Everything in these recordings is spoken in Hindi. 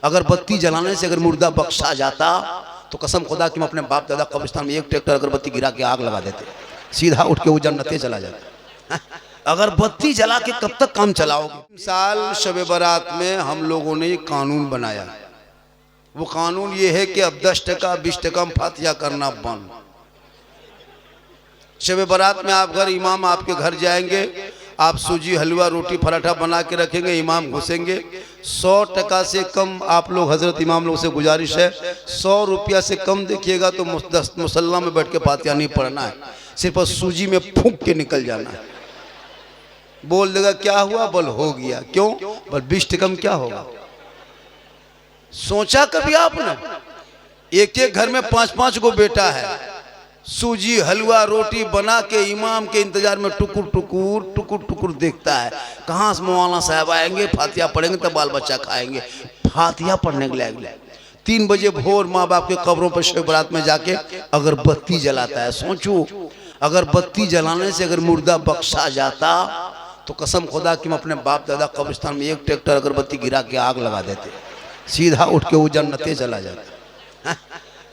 अगरबत्ती जलाने से अगर मुर्दा बख्शा जाता तो कसम खुदा कि मैं अपने बाप दादा कब्रिस्तान में एक ट्रैक्टर अगरबत्ती गिरा के आग लगा देते, सीधा उठ के वो जन्नते चला जाता। अगरबत्ती जला के कब तक काम चलाओगे? साल शब बारात में हम लोगों ने कानून बनाया। वो कानून ये है कि अब 10 टका 20 टका में फातिहा करना बंद। शब बारात में आप घर, इमाम आपके घर जाएंगे, आप सूजी हलवा रोटी पराठा बना के रखेंगे, इमाम घुसेंगे। 100 टका से कम आप लोग, हजरत इमाम लोग से गुजारिश है, 100 रुपया से कम देखिएगा तो मुसल्ला में बैठ के फातिहा नहीं पढ़ना है, सिर्फ सूजी में फूंक के निकल जाना है। बोल देगा क्या हुआ? बोल हो गया। क्यों? बोल 20 टका में क्या होगा? सोचा कभी आपने? एक एक घर में 5-5 गो बेटा है, सूजी हलवा रोटी बना के इमाम के इंतजार में टुकुर टुकुर देखता है, कहाँ से मौलाना साहब आएंगे, फातिहा पढ़ेंगे तब बाल बच्चा खाएंगे। फातिहा पढ़ने के लिए 3 बजे भोर माँ बाप के कब्रों पर शब बारात में जाके अगरबत्ती जलाता है। सोचो, अगरबत्ती जलाने से अगर मुर्दा बख्शा जाता तो कसम खुदा कि मैं अपने बाप दादा कब्रिस्तान में एक ट्रैक्टर अगरबत्ती गिरा के आग लगा देते, सीधा उठ के वो जन्नते चला जाता।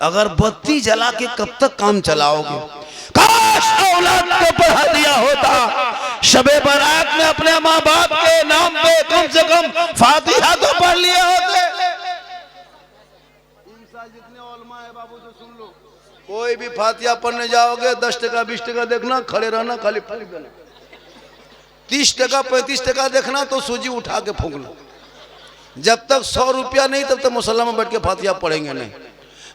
अगरबत्ती जला के कब तक काम चलाओगे? काश औलाद को पढ़ा दिया होता, शबे बारात में अपने माँ बाप के नाम पे कम से कम फातिहा तो पढ़ लिए होते। जितने उलमा है बाबू तो सुन लो, कोई भी फातिहा पढ़ने जाओगे 10 टका 20 टका देखना, खड़े रहना, खाली फूंक देना। 30 टका 35 टका देखना तो सूजी उठा के फूंकना। जब तक 100 रुपया नहीं तब तक मुसल्ला में बैठ के फातिहा पढ़ेंगे नहीं।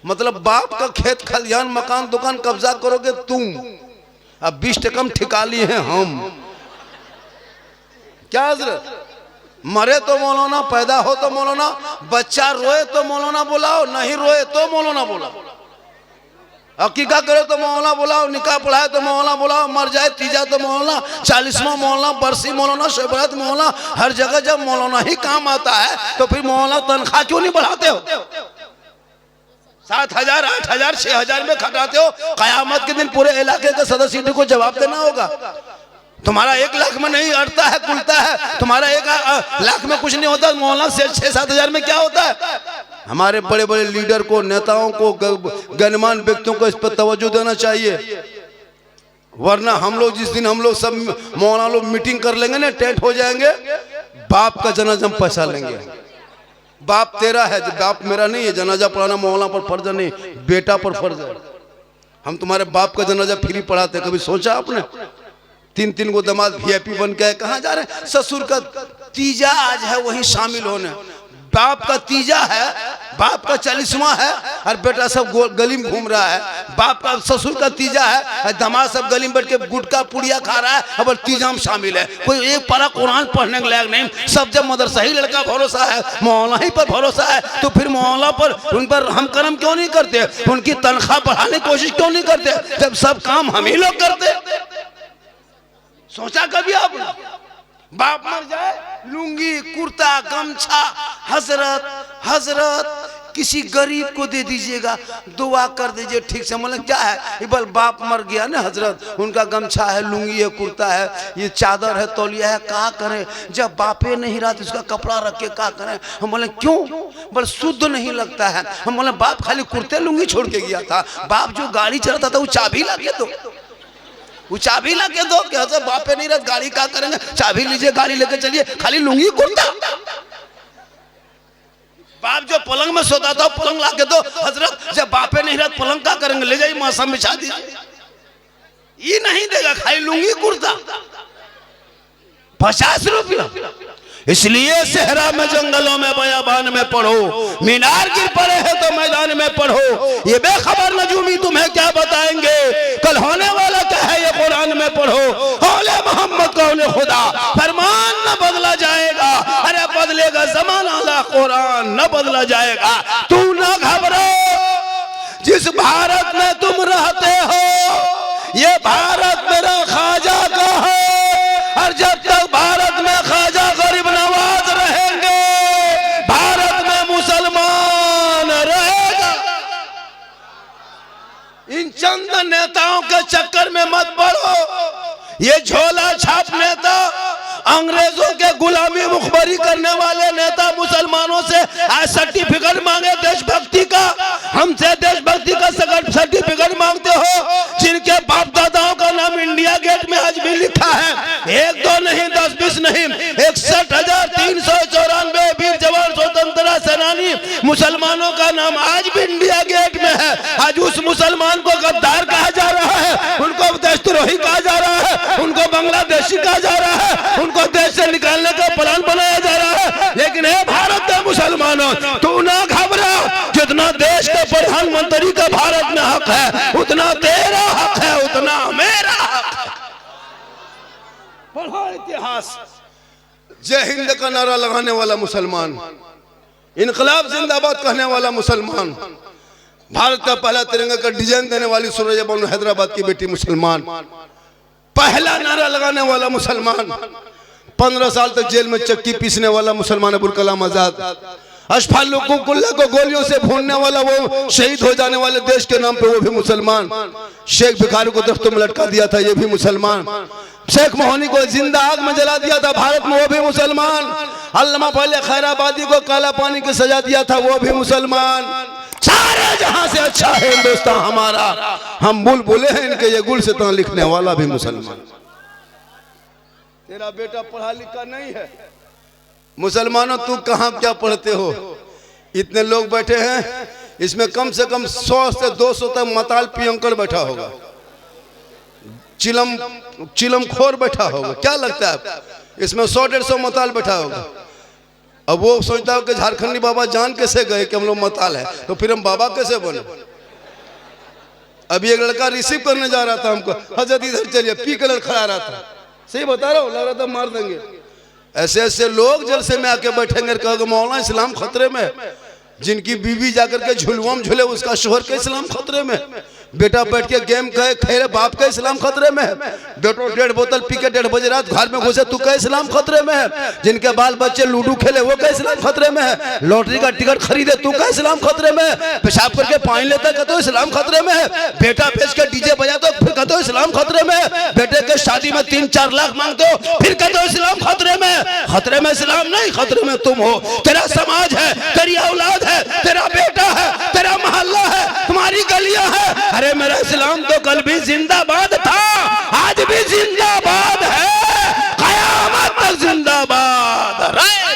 मतलब बाप का खेत खलिहान मकान दुकान कब्जा करोगे तुम, अब 20 टका में ठिका लिए हैं हम। क्या हजरत? मरे तो मौलाना, पैदा हो तो मौलाना, बच्चा रोए तो मौलाना बुलाओ, नहीं रोए तो मौलाना बुलाओ, अकीका करे तो मौलाना बुलाओ, निकाह पढ़ाए तो मौलाना बुलाओ, मर जाए तीजा तो मौलाना, 40वां मौलाना, बरसी मौलाना, शबरात मौलाना, हर जगह जब मौलाना ही काम आता है तो फिर मौलाना तनख्वाह क्यों नहीं बढ़ाते हो? 7,000 8,000 6,000 में खटाते हो। कयामत के दिन पूरे इलाके के सदस्य को जवाब देना होगा। तुम्हारा 1 लाख में नहीं अड़ता है कुलता है, तुम्हारा 1 लाख में कुछ नहीं होता, मौलाना से 6-7 हजार में क्या होता है? हमारे बड़े बड़े लीडर को, नेताओं को, गणमान्य व्यक्तियों को इस पर तवज्जो देना चाहिए, वरना हम लोग जिस दिन हम लोग सब मौलाना लोग मीटिंग कर लेंगे ना, टेंट हो जाएंगे, बाप का जनाजा पैसा लेंगे। बाप तेरा है, बाप मेरा नहीं है। जनाजा पढ़ाना मौलाना पर फर्ज नहीं, बेटा पर फर्ज है। हम तुम्हारे बाप का जनाजा फ्री पढ़ाते, कभी सोचा आपने? 3-3 गो दामाद VIP बन के कहाँ जा रहे हैं? ससुर का तीजा आज है वहीं शामिल होने। बाप का तीजा है, बाप का 40वां है और बेटा सब गली में घूम रहा है। बाप का ससुर का तीजा है, दामाद सब गली में बैठ के गुटखा पुड़िया खा रहा है और तीजा में शामिल है। कोई एक पारा कुरान पढ़ने के लायक नहीं। सब जब मदरसा ही लड़का भरोसा है, मौलाना ही पर भरोसा है, तो फिर मौलाना पर उन पर हम करम क्यों नहीं करते? उनकी तनख्वाह बढ़ाने की कोशिश क्यों नहीं करते जब सब काम हम ही लोग करते? सोचा कभी आपने? बाप मर जाए, लुंगी कुर्ता गमछा, हजरत किसी गरीब को दे दीजिएगा, दुआ कर दीजिए ठीक से। मतलब क्या है, बल बाप मर गया ना हजरत, उनका गमछा है, लुंगी है, कुर्ता है, ये चादर है, तौलिया है, क्या करें? जब बापे नहीं रहा तो उसका कपड़ा रख के क्या करें? हम बोले क्यों? बल शुद्ध नहीं लगता है। हम बोले बाप खाली कुर्ते लुंगी छोड़ के गया था, बाप जो गाड़ी चलाता था वो चाबी ला के दो, वो चाबी ला के दो। क्या बापे नहीं रहा गाड़ी क्या करेंगे? चाबी लीजिए, गाड़ी लेके चलिए, खाली लुंगी कुर्ता। बाप जो पलंग में सोता था पलंग ला के दो। हजरत जब बापे नहीं रहा पलंग क्या करेंगे? ले जाइए मौसम बिछा दीजिए। ये नहीं देगा, खाली लुंगी कुर्ता 50 रुपया। इसलिए सहरा में, जंगलों में, बयाबान में पढ़ो, मीनार गिर पड़े हैं तो मैदान में पढ़ो। ये बेखबर नजूमी तुम्हें क्या बताएंगे, कल होने वाला क्या है ये कुरान में पढ़ो। हौले मोहम्मद कौले खुदा, फरमान न बदला जाएगा, अरे बदलेगा जमाना, ला कुरान न बदला जाएगा। तू न घबरो, जिस भारत में तुम रहते हो ये भारत मेरा ख्वाजा का है, और जब तक भारत में ख्वाजा गरीब नवाज रहेंगे भारत में मुसलमान रहेगा। इन चंद नेताओं के चक्कर में मत पड़ो। ये झोला छाप नेता अंग्रेजों के गुलामी मुखबरी करने वाले नेता मुसलमानों से आज सर्टिफिकेट मांगे देशभक्ति का, हमसे देशभक्ति का सर्टिफिकेट मांगते हो, जिनके बाप दादाओं का नाम इंडिया गेट में आज भी लिखा है। 1 2 नहीं 10 20 नहीं 61,394 वीर जवान स्वतंत्रता सेनानी मुसलमानों का नाम आज भी इंडिया गेट में है। आज उस मुसलमान को गद्दार कहा जा रहा है, उनको देशद्रोही कहा जा रहा है, उनको बांग्लादेशी कहा जा रहा है, उनको देश से निकालने का प्लान बनाया जा रहा है। लेकिन हे भारत के मुसलमानों, तू ना घबरा, जितना देश के प्रधानमंत्री का भारत में हक है उतना तेरा हक है, उतना मेरा हक है। पढ़ो इतिहास। जय हिंद का नारा लगाने वाला मुसलमान, इनकलाब जिंदाबाद कहने वाला मुसलमान, भारत का पहला तिरंगा का डिजाइन देने वाली सूरज बानो हैदराबाद की बेटी मुसलमान, पहला नारा लगाने वाला मुसलमान, 15 साल तक जेल में चक्की पीसने वाला मुसलमान अबुल कलाम आजाद, अशफाकुल्लाह को गोलियों से भूनने वाला, वो शहीद हो जाने वाले देश के नाम पे वो भी मुसलमान, शेख भिखारी को दफ्तर में लटका दिया था ये भी मुसलमान, शेख मोहनी को जिंदा आग में जला दिया था भारत में वो भी मुसलमान, अल्लामा पहले खैराबादी को काला पानी की सजा दिया था वो भी मुसलमान। सारे जहां से अच्छा है हिंदुस्तान हमारा, हम बुलबुले हैं इनके, ये गुल से तो लिखने वाला भी मुसलमान। तेरा बेटा पढ़ा लिखा नहीं है, मुसलमानों तू कहां क्या पढ़ते हो? इतने लोग बैठे हैं, इसमें कम से कम 100 से 200 तक मताल पियंकर बैठा होगा, चिलम खोर बैठा होगा, क्या लगता है इसमें 100-150 मताल बैठा होगा। अब वो सोचता हो कि झारखंडी बाबा जान कैसे गए कि हम लोग मताल है, तो फिर हम बाबा कैसे बने? अभी एक लड़का रिसीव करने जा रहा था हमको, हजरत इधर चलिए, पी कलर खड़ा रहा था, सही बता रहा हूँ, लग रहा था मार देंगे। ऐसे ऐसे लोग जलसे में आके बैठेंगे, कहोगे मौलाना इस्लाम खतरे में, जिनकी बीवी जाकर के झुलवा में झूले उसका शोहर का इस्लाम खतरे में, बेटा बैठ के गेम कहे खेले बाप का इस्लाम खतरे में है, बेटो 1.5 बोतल पी के 1:30 बजे रात घर में घुसे तू का इस्लाम खतरे में है, जिनके बाल बच्चे लूडो खेले वो का इस्लाम खतरे में है, लॉटरी का टिकट खरीदे तू का इस्लाम खतरे में है, पेशाब करके पानी लेता कहते हो इस्लाम खतरे में है, बेटा बेच के डीजे बजाते हो फिर कहते हो इस्लाम खतरे में है, बेटे के शादी में 3-4 लाख मांगते हो फिर कहते हो इस्लाम खतरे में है। खतरे में इस्लाम नहीं, खतरे में तुम हो, तेरा समाज है, तेरी औलाद है, तेरा बेटा है, तेरा मोहल्ला है, तुम्हारी गलियां है। अरे मेरा इस्लाम तो कल भी जिंदाबाद था, आज भी जिंदाबाद है, कयामत तक जिंदाबाद रहे।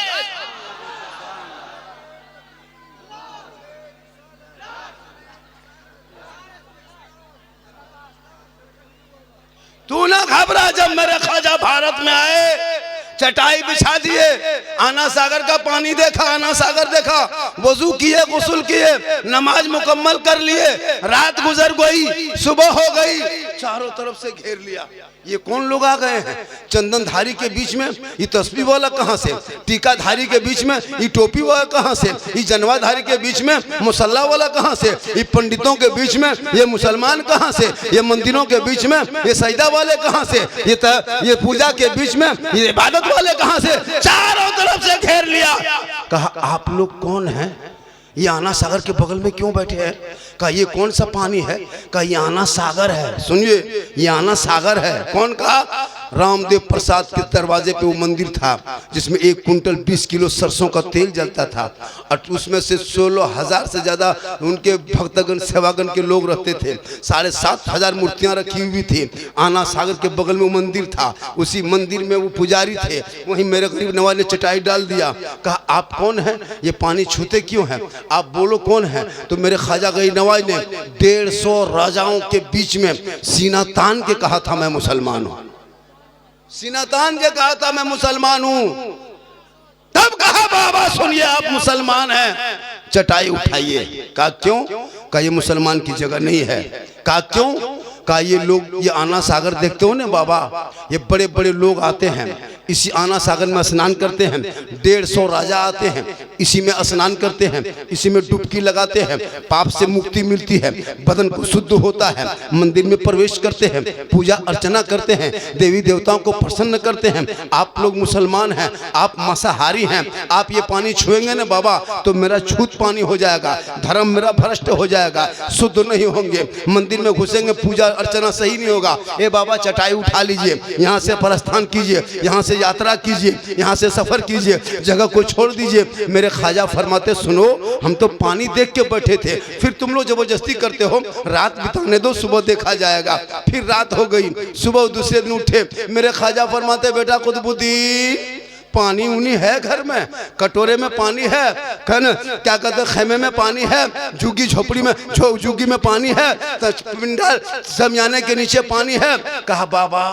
तू ना घबरा, जब मेरे ख्वाजा भारत में आए चटाई बिछा दिए, आना सागर का पानी देखा, आना सागर देखा, वजू किए, गुस्ल किए, नमाज मुकम्मल कर लिए, रात गुजर गई, सुबह हो गई, चारों तरफ से घेर लिया। ये कौन लोग आ गए हैं? चंदनधारी के बीच में ये तस्बीह वाला कहां से, टीकाधारी के बीच में ये टोपी वाला कहां से, ये जनवाधारी के बीच में मुसल्ला वाला कहां से, ये पंडितों के बीच में ये मुसलमान कहां से, ये मंदिरों के बीच में ये सजदा वाले कहां से, ये पूजा के बीच में ये इबादत वाले कहां से? चारों तरफ से घेर लिया। कहा आप लोग कौन हैं? ये आना सागर के बगल में क्यों बैठे हैं? कहा ये कौन सा पानी है? कहा ये आना सागर है। सुनिए, ये आना सागर है। कौन कहा? रामदेव प्रसाद के दरवाजे पे वो मंदिर था जिसमें 1 कुंटल 20 किलो सरसों का तेल जलता था और उसमें से 16,000 से ज्यादा उनके भक्तगण सेवागण के लोग रहते थे। 7,500 मूर्तियां रखी हुई थी। आना सागर के बगल में वो मंदिर था, उसी मंदिर में वो पुजारी थे। वहीं मेरे गरीब नवाज ने चटाई डाल दिया। कहा आप कौन हैं? ये पानी छूते क्यों हैं? आप बोलो कौन है? तो मेरे ख्वाजा गरीब नवाज ने 150 राजाओं के बीच में सीना तान के कहा था मैं मुसलमान हूं। सीना तान के कहा था मैं मुसलमान हूं। तब कहा बाबा सुनिए आप मुसलमान हैं, चटाई उठाइए। कहा क्यों? कहा ये मुसलमान की जगह नहीं है। कहा क्यों? कहा ये लोग, ये आना सागर देखते हो ना बाबा, ये बड़े बड़े लोग आते हैं, इसी आना सागर में स्नान करते हैं। 150 राजा आते हैं, इसी में स्नान करते हैं, इसी में डुबकी लगाते हैं, पाप से मुक्ति मिलती है, बदन को शुद्ध होता है, मंदिर में प्रवेश करते हैं, पूजा अर्चना करते हैं, देवी देवताओं को प्रसन्न करते हैं। आप लोग मुसलमान हैं, आप मांसाहारी हैं, आप ये पानी छुएंगे ना बाबा तो मेरा छूत पानी हो जाएगा, धर्म मेरा भ्रष्ट हो जाएगा, शुद्ध नहीं होंगे, मंदिर में घुसेंगे पूजा अर्चना सही नहीं होगा। ए बाबा चटाई उठा लीजिए, यहाँ से प्रस्थान कीजिए, यहाँ से से यात्रा कीजिए, यहाँ से सफर कीजिए, जगह को छोड़ दीजिए। मेरे ख्वाजा फरमाते सुनो, हम तो पानी देख के बैठे थे, फिर तुम लोग जबरदस्ती करते हो, रात बिताने दो, सुबह देखा जाएगा। फिर रात हो गई, सुबह दूसरे दिन उठे, मेरे ख्वाजा फरमाते बेटा कुतुबुद्दीन पानी उनी है घर में, कटोरे में पानी है, क्या कहते खेमे में पानी है, झुग्गी झोपड़ी में झुग्गी में पानी है, पिंडा समियाने के नीचे पानी है। कहा बाबा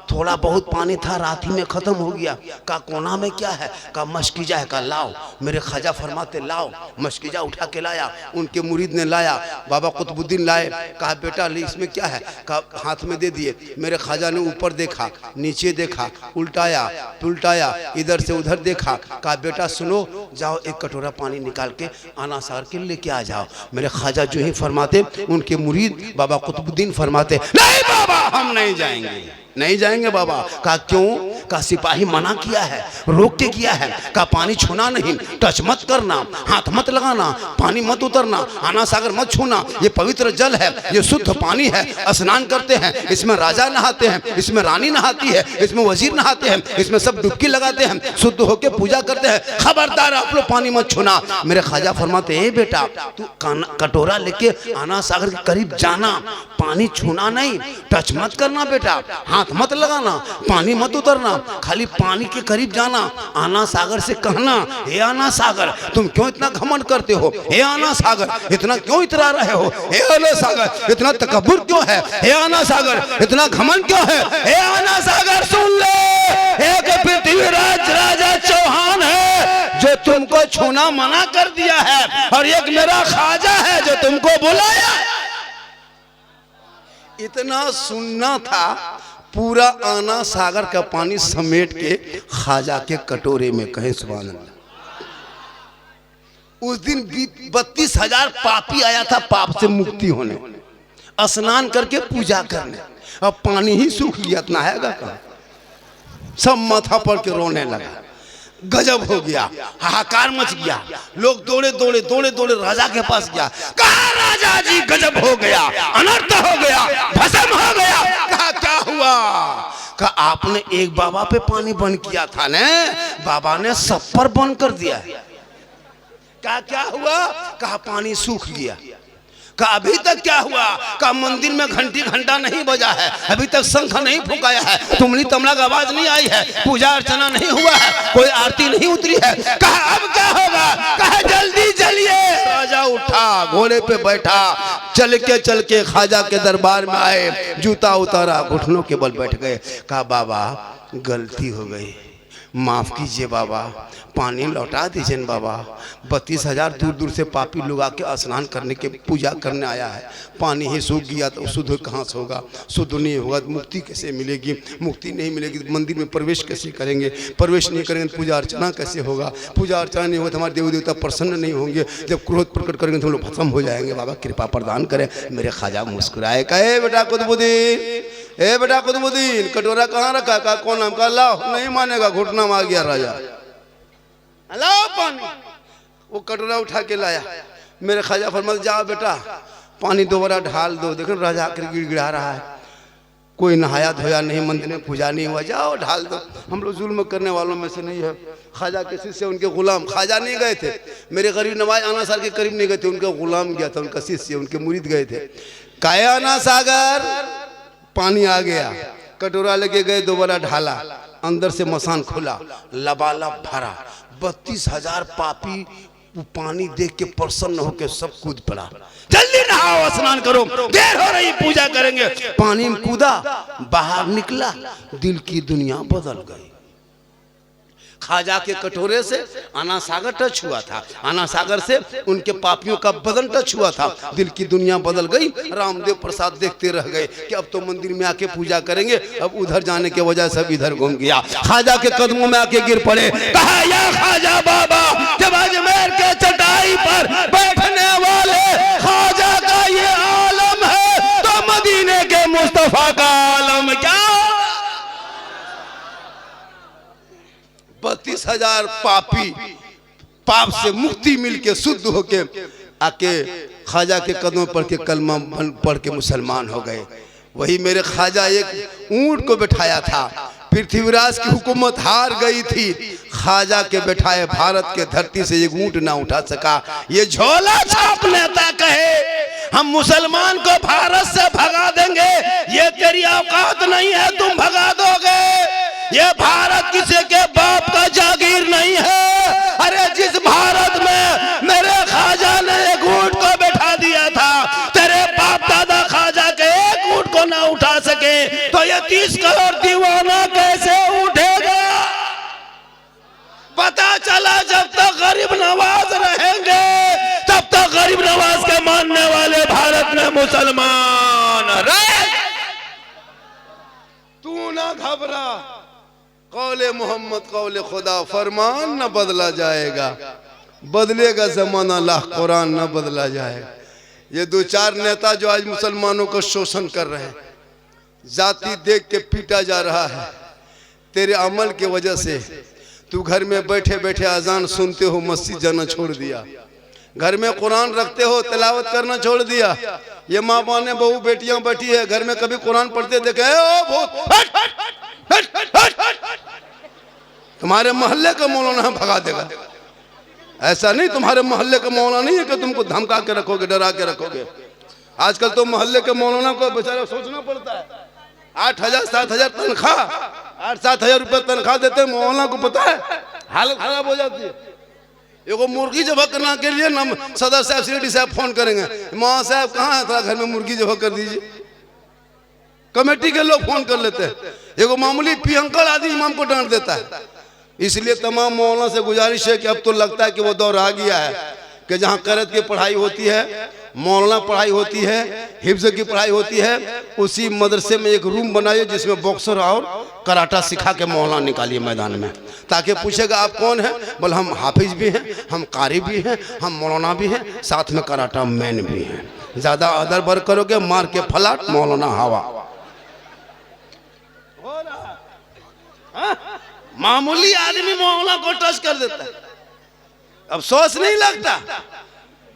थोड़ा बहुत पानी था, रात ही में खत्म हो गया। कहा कोना में क्या है? कहा मशकीजा है। कहा लाओ। मेरे ख्वाजा फरमाते लाओ। मशकीजा उठा के लाया, उनके मुरीद ने लाया, बाबा कुतुबुद्दीन लाए। कहा बेटा ले इसमें क्या है? कहा हाथ में दे दिए। मेरे ख्वाजा ने ऊपर देखा, नीचे देखा, उल्टाया पुलटाया, इधर से उधर देखा। कहा बेटा सुनो, जाओ एक कटोरा पानी निकाल के आना सागर के लेके आ जाओ। मेरे ख्वाजा जो ही फरमाते, उनके मुरीद बाबा कुतुबुद्दीन फरमाते नहीं बाबा हम नहीं जाएंगे, नहीं जाएंगे बाबा। कहा क्यों? कहा सिपाही मना किया है, रोक के किया है। कहा पानी छूना नहीं, टच मत करना, हाथ मत लगाना, पानी मत उतरना, आना सागर मत छूना, ये पवित्र जल है, ये शुद्ध पानी है, स्नान करते हैं, इसमें राजा नहाते हैं, इसमें रानी नहाती है, इसमें वजीर नहाते हैं, इसमें सब डुबकी लगाते हैं, शुद्ध होके पूजा करते हैं, खबरदार आप लोग पानी मत छूना। मेरे ख्वाजा फरमाते ए बेटा तू कटोरा लेके आना सागर के करीब जाना, पानी छूना नहीं, टच मत करना बेटा, हाथ मत लगाना, पानी मत उतरना, खाली पानी के करीब जाना। आना सागर से कहना हे आना सागर तुम क्यों इतना घमंड करते हो, हे आना सागर इतना क्यों इतरा रहे हो, हे आना सागर इतना तकब्बुर क्यों है, हे आना सागर इतना घमंड क्यों है, हे आना सागर सुन ले, एक पृथ्वीराज राजा चौहान है जो तुमको छूना मना कर दिया है, और एक मेरा ख्वाजा है जो तुमको बुलाया। इतना सुनना था, पूरा आना सागर का पानी समेट के ख्वाजा के कटोरे में। कहे सुभान अल्लाह। उस दिन 32,000 पापी आया था पाप से मुक्ति होने, स्नान करके पूजा करने, अब पानी ही सूख गया, इतना हैगा कहाँ? सब माथा पड़ के रोने लगा, गजब हो गया, हाहाकार मच गया, लोग दौड़े दौड़े दौड़े दौड़े राजा के पास गया। कहा राजा जी गजब हो गया, अनर्थ हो गया, भस्म हो गया। कहा क्या हुआ? कहा आपने एक बाबा पे पानी बंद किया था ने, बाबा ने सब पर बंद कर दिया। कहा क्या हुआ? कहा पानी सूख गया। कहा अभी तक क्या हुआ? कहा मंदिर में घंटी घंटा नहीं बजा है, अभी तक शंख नहीं फुकाया है, तुमली तमला की आवाज नहीं आई है, पूजा अर्चना नहीं हुआ है, कोई आरती नहीं उतरी है। कहा अब क्या होगा? कहा जल्दी चलिए। राजा उठा, घोड़े पे बैठा, चल के ख्वाजा के दरबार में आए, जूता उतारा, घुटनों के बल बैठ गए। कहा बाबा गलती हो गई, माफ कीजिए बाबा, पानी लौटा दीजिए बाबा। 32,000 दूर दूर से पापी लोग आके स्नान करने के पूजा करने आया है, पानी ही सूख गया तो शुद्ध कहाँ से होगा? शुद्ध नहीं होगा तो मुक्ति कैसे मिलेगी? मुक्ति नहीं मिलेगी तो मंदिर में प्रवेश कैसे करेंगे? प्रवेश नहीं करेंगे तो पूजा अर्चना कैसे होगा? पूजा अर्चना नहीं होगा तो हमारे देवी देवता प्रसन्न नहीं होंगे, जब क्रोध प्रकट करेंगे तो हम लोग भस्म हो जाएंगे। बाबा कृपा प्रदान करें। मेरे ख्वाजा मुस्कुराए, कहे बेटा कुतुबुद्दीन, ए बेटा कुतुबुद्दीन कटोरा कहाँ रखा? कहा कौन नाम? कहा लाओ। नहीं मानेगा, घुटना मार गया राजा, लाओ पानी। वो कटोरा उठा के लाया। मेरे ख्वाजा फरमाते जाओ बेटा पानी दोबारा ढाल दो। देखो राजा आकर गिड़गिड़ा रहा है, कोई नहाया धोया नहीं, मंदिर में पूजा नहीं हुआ, जाओ ढाल दो। हम लोग जुल्म करने वालों में से नहीं है। ख्वाजा के शिष्य उनके गुलाम, ख्वाजा नहीं गए थे, मेरे गरीब नवाज आना सागर के करीब नहीं गए थे, उनका गुलाम गया था, उनका शिष्य उनके मुरीद गए थे। काया आना सागर पानी आ गया, कटोरा लेके गए, दोबारा ढाला, अंदर से मसान खुला, लबालब भरा। 32,000 पापी पानी देख के प्रसन्न होकर सब कूद पड़ा। जल्दी नहाओ, स्नान करो, देर हो रही, पूजा करेंगे। पानी में कूदा, बाहर निकला, दिल की दुनिया बदल गई। ख्वाजा के कटोरे से आना सागर टच हुआ था, आना सागर से उनके पापियों का बदन टच हुआ था, दिल की दुनिया बदल गई। रामदेव प्रसाद देखते रह गए कि अब तो मंदिर में आके पूजा करेंगे, अब उधर जाने के वजह सब इधर घूम गया। ख्वाजा के कदमों में आके गिर पड़े। कहा या ख्वाजा बाबा, जब अजमेर के चटाई पर बैठने वाले ख्वाजा का ये आलम है तो मदीने के मुस्तफा का आलम क्या? 32,000 पापी पाप से मुक्ति मिलके शुद्ध होके आके ख्वाजा के कदमों पर के कलमा पढ़ के मुसलमान हो गए। वही मेरे ख्वाजा एक ऊंट को बैठाया था, पृथ्वीराज की हुकूमत हार गई थी, ख्वाजा के बैठाए भारत के धरती से एक ऊंट ना उठा सका। ये झोला छाप नेता कहे हम मुसलमान को भारत से भगा देंगे, ये तेरी औकात नहीं है, तुम भगा दोगे। ये भारत किसी के बाप का जागीर नहीं है। अरे जिस भारत में मेरे ख्वाजा ने एक ऊंट को बैठा दिया था, तेरे बाप दादा ख्वाजा के एक ऊंट को ना उठा सके, तो ये 30 करोड़ दीवाना कैसे उठेगा? पता चला जब तक गरीब नवाज रहेंगे तब तक गरीब नवाज के मानने वाले भारत में मुसलमान रहे। तू ना घबरा, कौले मोहम्मद कौले खुदा, फरमान न बदला जाएगा, बदलेगा जमाना लाख कुरान न बदला जाएगा। ये 2-4 नेता जो आज मुसलमानों का शोषण कर रहे हैं, जाति देख के पीटा जा रहा है, तेरे अमल की वजह से तू घर में बैठे बैठे अजान सुनते हो, मस्जिद जाना छोड़ दिया, घर में कुरान रखते हो, तिलावत करना छोड़ दिया। ये माँ बाने बहू बेटियां बैठी है घर में, कभी कुरान पढ़ते देखे? ओ भूत, तुम्हारे मोहल्ले का मौलाना भगा देगा। ऐसा नहीं, तुम्हारे मोहल्ले का मौलाना नहीं है कि तुमको धमका के रखोगे, डरा के रखोगे। आजकल तो मोहल्ले के मौलाना को बेचारा सोचना पड़ता है। 8,000-7,000 तनख्वाह, 8-7,000 रुपये तनख्वाह देते हैं मौलाना को, पता है हालत खराब हो जाती है। एगो मुर्गी जबा करने के लिए ना सदर साहब सीडी साहब फोन करेंगे, मौलाना साहब कहाँ है, थोड़ा घर में मुर्गी जबा कर दीजिए। कमेटी के लोग फोन कर लेते हैं, एगो मामूली पियंकड़ आदि इमाम को डांट देता है। इसलिए तमाम मौलाना से गुजारिश है कि अब तो लगता है कि वो दौर आ गया है कि जहाँ करत की पढ़ाई होती है, मौलाना पढ़ाई होती है, हिफ्ज की पढ़ाई होती है, उसी मदरसे में एक रूम बनाइए जिसमें बॉक्सर और कराटा सिखा के मौलाना निकालिए मैदान में, ताकि पूछेगा आप कौन है, बोल हम हाफिज भी हैं, हम कारी भी हैं, हम मौलाना भी हैं, साथ में कराटा मैन भी हैं। ज्यादा अदर बर करोगे मार के फलाट मौलाना हवा। मामूली आदमी मौलाना को टच कर देता है, अफसोस नहीं लगता।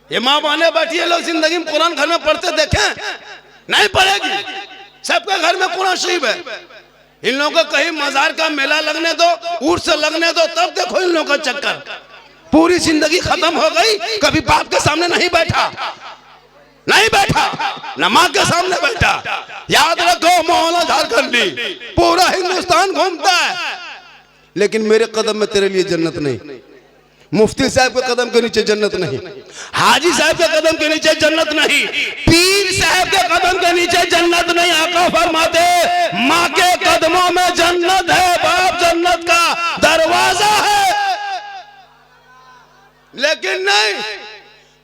ये माँ बहने बैठी है, लोग जिंदगी में कुरान घर में पढ़ते देखे? नहीं पढ़ेगी, सबके घर में कुरान शरीफ है। इन लोगों को कहीं मजार का मेला लगने दो, उर्स लगने दो, तब देखो इन लोगों का चक्कर। पूरी जिंदगी खत्म हो गई, कभी बाप के सामने नहीं बैठा, नहीं बैठा, न माँ के सामने बैठा। याद रखो मौलाना झारखंडी पूरा हिंदुस्तान घूमता है, लेकिन मेरे कदम में तेरे लिए जन्नत नहीं, मुफ्ती साहब के कदम के नीचे जन्नत नहीं, हाजी साहब के कदम के नीचे जन्नत नहीं, पीर साहब के कदम के नीचे जन्नत नहीं। आका फरमाते माँ के कदमों में जन्नत है, बाप जन्नत का दरवाजा है। लेकिन नहीं,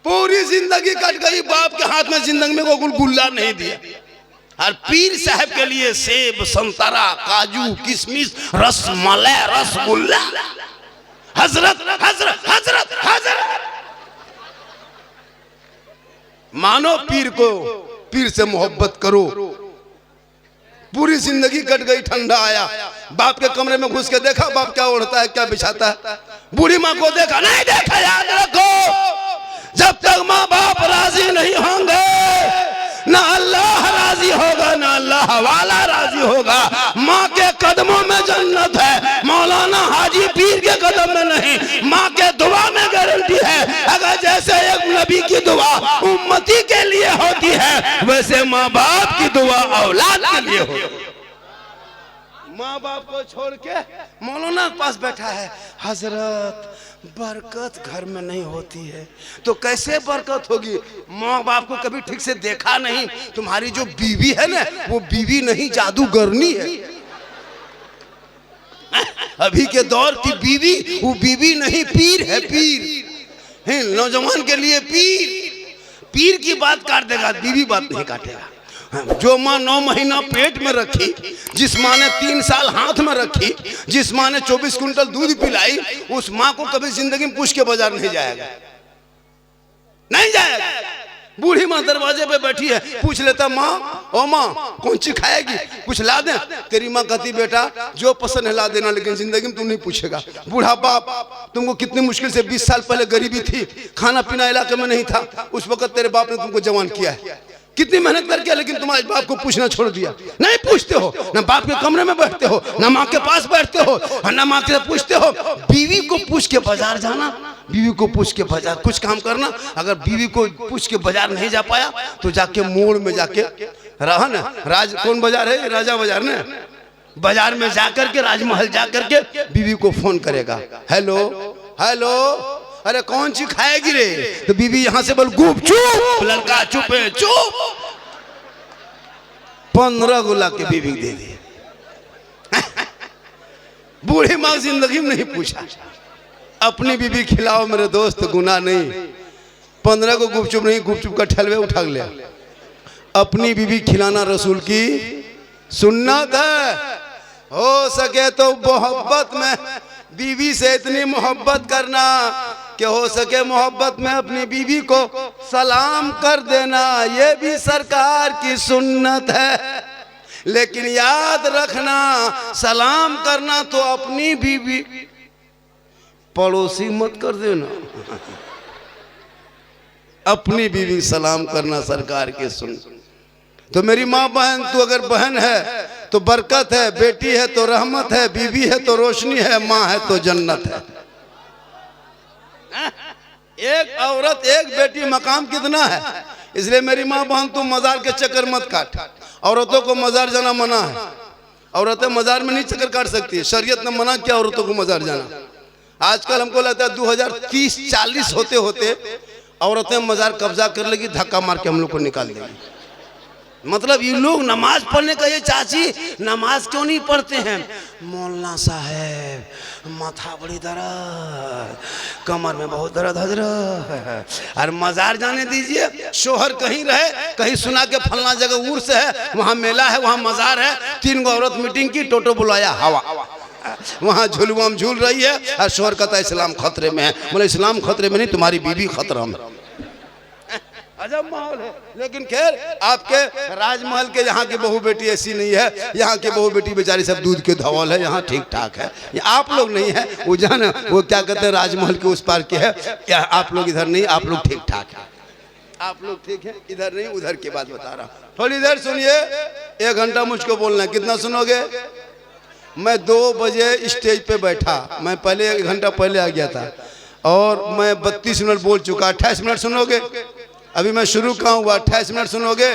पूरी जिंदगी कट गई, बाप के हाथ में जिंदगी में कोई गुल्ला नहीं दिया। और पीर साहब के लिए सेब, संतरा, काजू, किशमिश, रसमलाई, रसगुल्ला, हजरत हजरत हजरत हजरत। मानो पीर को, पीर से मोहब्बत करो। पूरी जिंदगी कट गई, ठंडा आया, बाप के कमरे में घुस के देखा बाप क्या ओढ़ता है, क्या बिछाता है? बूढ़ी माँ को देखा? नहीं देखा। याद रखो, जब तक माँ बाप राजी नहीं होंगे, ना अल्लाह राजी होगा, ना अल्लाह वाला राजी होगा। माँ के कदमों में जन्नत है, मौलाना हाजी पीर के कदम में नहीं। माँ के दुआ में गारंटी है। अगर जैसे एक नबी की दुआ उम्मती के लिए होती है, वैसे माँ बाप की दुआ औलाद के लिए होती है। माँ बाप को छोड़ के मौलाना के पास बैठा है, हजरत बरकत घर में नहीं होती है। तो कैसे बरकत होगी? माँ बाप को कभी ठीक से देखा नहीं। तुम्हारी जो बीवी है ना, वो बीवी नहीं, जादूगरनी है। अभी के दौर की बीवी, वो बीवी नहीं, पीर है, पीर। नौजवान के लिए पीर, पीर की बात काट देगा, बीवी बात नहीं काटेगा। जो माँ 9 महीना पेट में रखी, जिस माँ ने 3 साल हाथ में रखी, जिस माँ ने 24 कुंटल दूध पिलाई, उस माँ को कभी जिंदगी में पूछ के बाजार नहीं जाएगा, नहीं जाएगा। बूढ़ी माँ दरवाजे पे बैठी है, पूछ लेता माँ, ओ माँ कौन सी खाएगी, कुछ ला दें? तेरी माँ कहती बेटा जो पसंद है ला देना, लेकिन जिंदगी में तुम नहीं पूछेगा। बूढ़ा बाप, तुमको कितनी मुश्किल से 20 साल पहले गरीबी थी, खाना पीना इलाके में नहीं था, उस वक्त तेरे बाप ने तुमको जवान किया है। कितनी मेहनत करके, लेकिन तुम्हारे बाप को पूछना छोड़ दिया। नहीं पूछते हो, ना बाप के कमरे में बैठते हो, ना माँ के पास बैठते हो, और ना माँ के पूछते हो। बीवी को पूछ के बाजार जाना, बीवी को पूछ के बाजार कुछ काम करना। अगर बीवी को पूछ के बाजार नहीं जा पाया तो जाके मोड़ में जाके रहा ना, राज कौन बाजार है, राजा बाजार ना, बाजार में जाकर के, राजमहल जाकर के बीवी को फोन करेगा, हेलो हेलो, अरे कौन सी खाएगी रे, तो बीवी यहां से बोल गुप चुप, लड़का चुप है, चुप। 15 गुला के बीवी दे दी। बूढ़ी माँ जिंदगी में नहीं पूछा। अपनी बीवी खिलाओ मेरे दोस्त, गुनाह नहीं। 15 को गुपचुप नहीं, गुपचुप का ठलवे उठा लिया। अपनी बीवी खिलाना रसूल की सुन्नत है। हो सके तो मोहब्बत में बीवी से इतनी मोहब्बत करना कि हो सके मोहब्बत में अपनी बीवी को सलाम कर देना, ये भी सरकार की सुन्नत है। लेकिन याद रखना, सलाम करना तो अपनी बीवी, पड़ोसी मत कर देना। अपनी बीवी सलाम करना सरकार की सुन्नत। तो मेरी माँ बहन, तू अगर बहन है तो बरकत है, बेटी है तो रहमत है, बीवी है तो रोशनी है, माँ है तो जन्नत है। एक औरत एक बेटी मकाम कितना है। इसलिए मेरी माँ बहन, तू मजार के चक्कर मत काट। औरतों को मजार जाना मना है। औरतें मजार में नहीं चक्कर काट सकती, शरीयत ने मना किया औरतों को मजार जाना। आजकल हमको लगता है 2030-40 होते होते औरतें मजार कब्जा कर लेगी, धक्का मार के हम लोग को निकाल देगी। मतलब ये लोग नमाज पढ़ने का, ये चाची नमाज क्यों नहीं पढ़ते हैं, मौलाना साहब माथा बड़ी दर्द, कमर में बहुत दर्द हजरत, और मजार जाने दीजिए। शोहर कहीं रहे, कहीं सुना के फलना जगह उर्स है, वहाँ मेला है, वहाँ मजार है, 3 गो औरत मीटिंग की, टोटो बुलाया हवा, वहाँ झुलुआ में झूल रही है, और शोहर कहता है इस्लाम खतरे में है। बोले इस्लाम खतरे में नहीं, तुम्हारी बीवी खतरा में। अजब माहौल है। लेकिन खैर, आपके राजमहल के यहाँ की बहू बेटी ऐसी नहीं है। यहाँ की बहू बेटी बेचारी सब दूध के धवल है, यहाँ ठीक ठाक है। ये आप लोग नहीं है, वो जान वो क्या कहते हैं, राजमहल के उस पार के है। आप लोग इधर नहीं, आप लोग ठीक ठाक है, आप लोग ठीक है, इधर नहीं, उधर की बात बता रहा हूँ। थोड़ी देर सुनिए, 1 घंटा मुझको बोलना है, कितना सुनोगे। मैं 2 बजे स्टेज पे बैठा, मैं पहले 1 घंटा पहले आ गया था, और मैं 32 मिनट बोल चुका। 28 मिनट सुनोगे। अभी मैं शुरू कहाँ हुआ, 28 मिनट सुनोगे।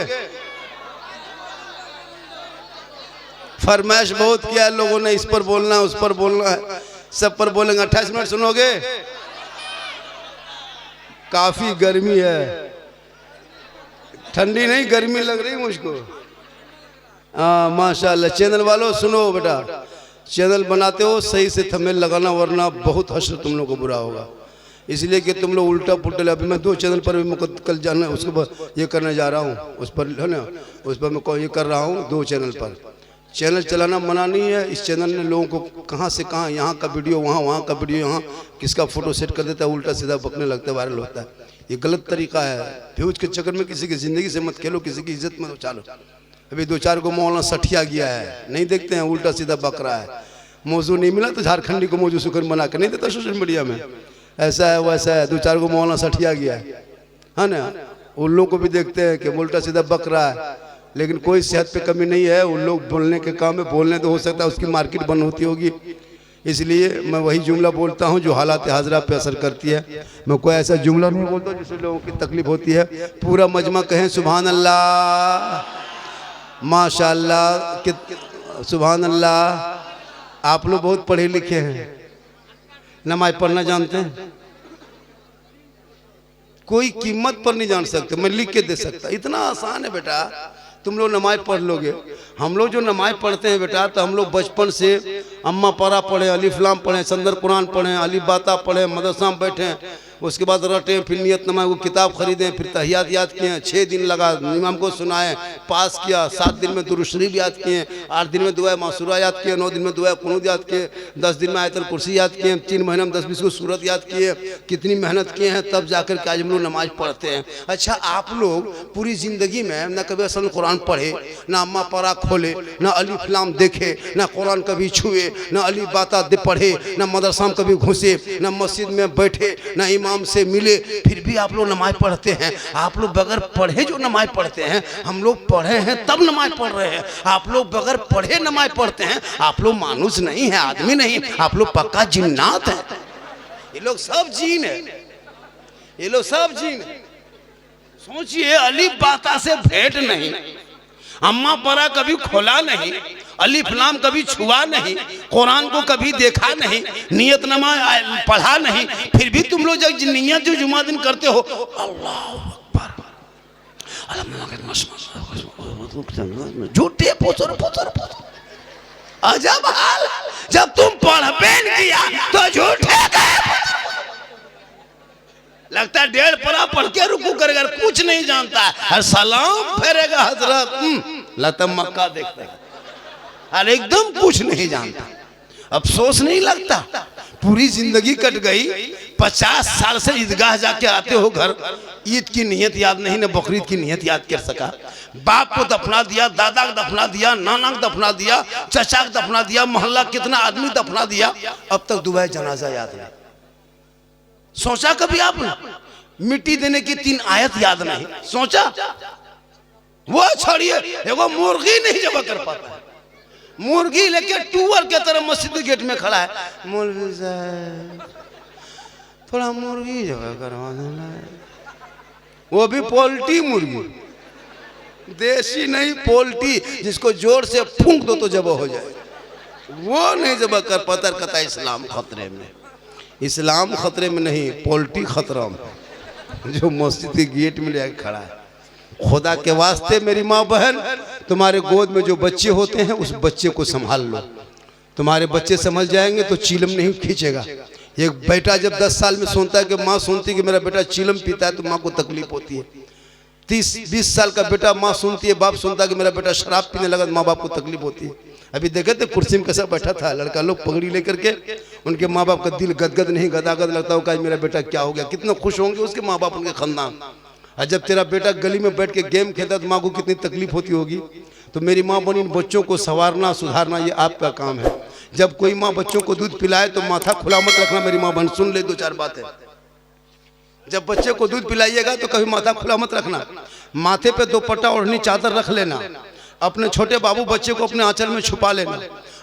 फरमाइश बहुत किया लोगों ने, इस पर बोलना है, उस पर बोलना है, सब पर बोलेंगे। 28 मिनट सुनोगे। काफी गर्मी है, ठंडी नहीं गर्मी लग रही मुझको। माशाल्लाह। चैनल वालों सुनो बेटा, चैनल बनाते हो सही से थंबनेल लगाना, वरना बहुत हश्र तुम लोग को बुरा होगा। इसलिए कि तुम लोग उल्टा पुल्टा। अभी मैं 2 चैनल पर भी मैं कल जाना, उसके बाद ये करने जा रहा हूँ, उस पर है ना, उस पर मैं ये कर रहा हूँ 2 चैनल पर। चैनल चलाना मना नहीं है। इस चैनल ने लोगों को कहाँ से कहाँ, यहाँ का वीडियो वहाँ, वहाँ का वीडियो यहाँ, किसका फोटो सेट कर देता है, उल्टा सीधा बकने लगता है, वायरल होता है। ये गलत तरीका है। व्यूज के चक्कर में किसी की ज़िंदगी से मत खेलो, किसी की इज्जत मत उछालो। अभी 2-4 को मौलाना सठिया गया है, नहीं देखते हैं, उल्टा सीधा बक रहा है। मौजू नहीं मिला तो झारखंडी को मौजू शुक्र मना के नहीं देता सोशल मीडिया में। ऐसा है वैसा है, 2-4 को मौलाना सठिया गया है ना। उन लोगों को भी देखते हैं कि उल्टा सीधा बक रहा है, लेकिन कोई सेहत पे कमी नहीं है। उन लोग बोलने के काम में बोलने तो हो सकता है उसकी मार्केट बंद होती होगी, इसलिए मैं वही जुमला बोलता हूँ जो हालात हाजरा पे असर करती है। मैं कोई ऐसा जुमला नहीं बोलता जिससे लोगों की तकलीफ होती है। पूरा मजमा कहें सुभान अल्लाह, माशाअल्लाह, सुभान अल्लाह। आप लोग बहुत पढ़े लिखे हैं, नमाज पढ़ना जानते हैं, कोई कीमत पर नहीं जान सकते। मैं लिख के दे सकता, इतना आसान है बेटा। तुम लोग नमाज पढ़ लोगे। हम लोग जो नमाज पढ़ते हैं बेटा, तो हम लोग बचपन से अम्मा पारा पढ़े, अलिफ लाम पढ़े, संदर कुरान पढ़े, अली बाता पढ़े, मदरसा में बैठे, उसके बाद रटे, फिर नियत नमाज को किताब खरीदें, फिर तहियात याद किए, 6 दिन लगा इमाम को सुनाए, पास किया, 7 दिन में दुरूद शरीफ याद किए, 8 दिन में दुआ मासूरा याद किए, 9 दिन में दुआ कुनूत याद किए, 10 दिन में आयतुल कुर्सी याद किए, 3 महीने में 10-20 को सूरत याद किए। कितनी मेहनत किए हैं, तब जाकर के आज हम लोग नमाज पढ़ते हैं। अच्छा, आप लोग पूरी ज़िंदगी में न कभी असल कुरान पढ़े, ना अम्मा पारा खोले, ना अलिफ लाम देखे, ना कुरान कभी छुए, ना अली बाता पढ़े, ना मदरसा में कभी घुसे, ना मस्जिद में बैठे, ना इमाम से मिले, फिर भी आप लोग नमाज पढ़ते हैं। आप लोग बगैर पढ़े जो नमाज पढ़ते हैं, हम लोग पढ़े हैं तब नमाज पढ़ रहे हैं। आप लोग बगैर पढ़े नमाज पढ़ते हैं। आप लोग मानुस नहीं है, आदमी नहीं, आप लोग पक्का जिन्नात हैं। ये लोग सब जीन है, ये लोग सब जीन है। सोचिए, अली बाता से भेंट नहीं, अम्मा परा कभी खोला नहीं, अलिफ लाम कभी छुआ नहीं, कुरान को कभी देखा नहीं, नियत नमा पढ़ा नहीं, फिर भी तुम लोग जब नियत जो जुमा दिन करते हो, अल्लाह अकबर, झूठे पोसर पोसर पोसर। अजब हाल, जब तुम पढ़ बैन किया तो झूठे गए। लगता है 1.5 परा पढ़ के रुकू करेगा, कुछ नहीं जानता है, सलाम फेरेगा हजरत, लता मक्का देखता है, और एकदम कुछ नहीं जानता। अफसोस नहीं लगता? पूरी जिंदगी कट गई, 50 साल से ईदगाह जाके आते हो घर, ईद की नियत याद नहीं, न बकरीद की नियत याद कर सका। बाप को दफना दिया, दादा को दफना दिया, नाना को दफना दिया, चचा को दफना दिया, मोहल्ला कितना आदमी दफना दिया, अब तक दुआ जनाजा याद नहीं। सोचा कभी आपने? मिट्टी देने की 3 आयत याद नहीं सोचा? वो छोड़िए, एगो मुर्गी नहीं जमा कर पाता है, मुर्गी लेके टूअर के तरह मस्जिद गेट में खड़ा है, मौलवी साहब थोड़ा मुर्गी जमा करवा देना, वो भी पोल्ट्री मुर्गी, देसी नहीं पोल्ट्री, जिसको जोर से फूंक दो तो जबा हो जाए, वो नहीं जबा कर पाता। कहता इस्लाम खतरे में, इस्लाम खतरे में नहीं, पोल्ट्री खतरा में, जो मस्जिद के गेट में लेकर खड़ा है। खुदा के वास्ते मेरी माँ बहन, तुम्हारे गोद में जो बच्चे होते हैं उस बच्चे को संभाल लो। तुम्हारे बच्चे समझ जाएंगे तो चीलम नहीं खींचेगा। एक बेटा जब 10 साल में सुनता है कि माँ सुनती है कि मेरा बेटा चीलम पीता है तो माँ को तकलीफ होती है। 30-20 साल का बेटा माँ सुनती है, बाप सुनता है कि मेरा बेटा शराब पीने लगा, माँ बाप को तकलीफ होती है। अभी देखे थे कुर्सी में कैसा बैठा था लड़का लोग पगड़ी लेकर के, उनके माँ बाप का दिल गदगद नहीं गदागद लगता होगा, मेरा बेटा क्या हो गया, कितना खुश होंगे उसके माँ बाप, उनके खानदान। और जब तेरा बेटा गली में बैठ के गेम खेलता तो माँ को कितनी तकलीफ होती होगी। तो मेरी माँ बनी, इन बच्चों को संवारना सुधारना ये आपका काम है। जब कोई माँ बच्चों को दूध पिलाए तो माथा खुला मत रखना, मेरी माँ बहन सुन ले 2-4 बातें। जब बच्चे को दूध पिलाइएगा तो कभी माथा खुला मत रखना, माथे पे दुपट्टा ओढ़नी चादर रख लेना, अपने छोटे बाबू बच्चे को अपने आंचल में छुपा लेना,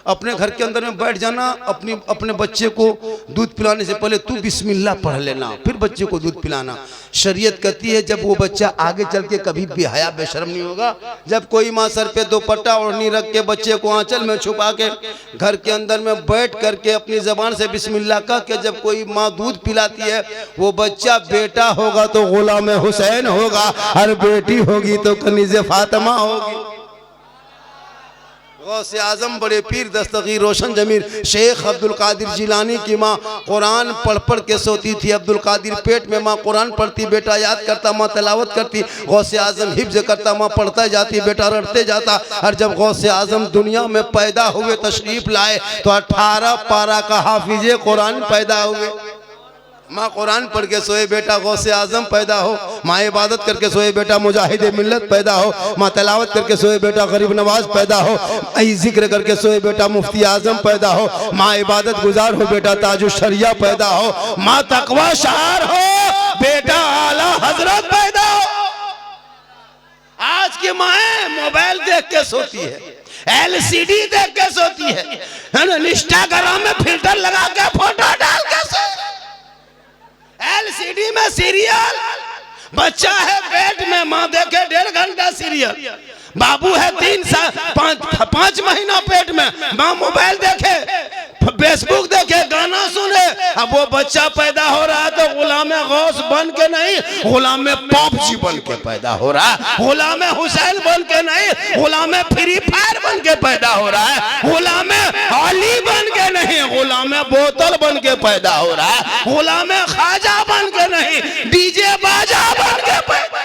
अपने घर के अंदर में बैठ जाना, अपने बच्चे को दूध पिलाने से पहले तू बिस्मिल्लाह पढ़ लेना, फिर बच्चे को दूध पिलाना। शरीयत कहती है जब वो बच्चा आगे चल के कभी बेहया बेशर्म नहीं होगा। जब कोई माँ सर पे दुपट्टा ओढ़नी रख के बच्चे को आंचल में छुपा के घर के अंदर में बैठ करके अपनी जबान से बिस्मिल्लाह कह के जब कोई माँ दूध पिलाती है, वो बच्चा बेटा होगा तो गुलाम हुसैन होगा, और बेटी होगी तो कनीज़े फातिमा होगी। गौसे आजम बड़े पीर दस्तगीर रोशन जमीर शेख अब्दुल कादिर जिलानी की माँ कुरान पढ़ पढ़ के सोती थी। अब्दुल कादिर पेट में माँ कुरान पढ़ती, बेटा याद करता, माँ तिलावत करती। गौसे आजम हिफ्ज करता, माँ पढ़ता जाती, बेटा रटते जाता। और जब गौसे आजम दुनिया में पैदा हुए, तशरीफ लाए, तो 18 पारा का हाफिजे कुरान पैदा हुए। माँ कुरान पढ़ के सोए बेटा गौसे आजम पैदा हो, माँ इबादत करके सोए बेटा मुजाहिद मिल्लत पैदा हो, माँ तिलावत करके सोए बेटा गरीब नवाज पैदा हो, आई जिक्र करके सोए बेटा मुफ्ती आजम पैदा हो, माँ इबादत गुजार हो बेटा ताजु शरिया पैदा हो, माँ तकवा शार हो बेटा आला हजरत पैदा हो। आज की माँ मोबाइल देख के सोती है, LCD देख के सोती है, इंस्टाग्राम में फिल्टर लगा के फोटो डाल के LCD में सीरियल, बच्चा है पेट में, माँ देखे 1.5 घंटा सीरियल, बाबू है 5 महीना पेट में, माँ मोबाइल देखे, फेसबुक देखे, गाना सुने। अब वो बच्चा पैदा हो रहा है तो गुलाम गौस बन के नहीं, गुलाम पॉपजी बन के पैदा हो रहा है, गुलाम हुसैन बन के नहीं, गुलाम फ्री फायर बन के पैदा हो रहा है, गुलाम अली बन के नहीं, गुलाम बोतल बन के पैदा हो रहा है, गुलाम खाजा बन के नहीं, डीजे बाजा बन के पैदा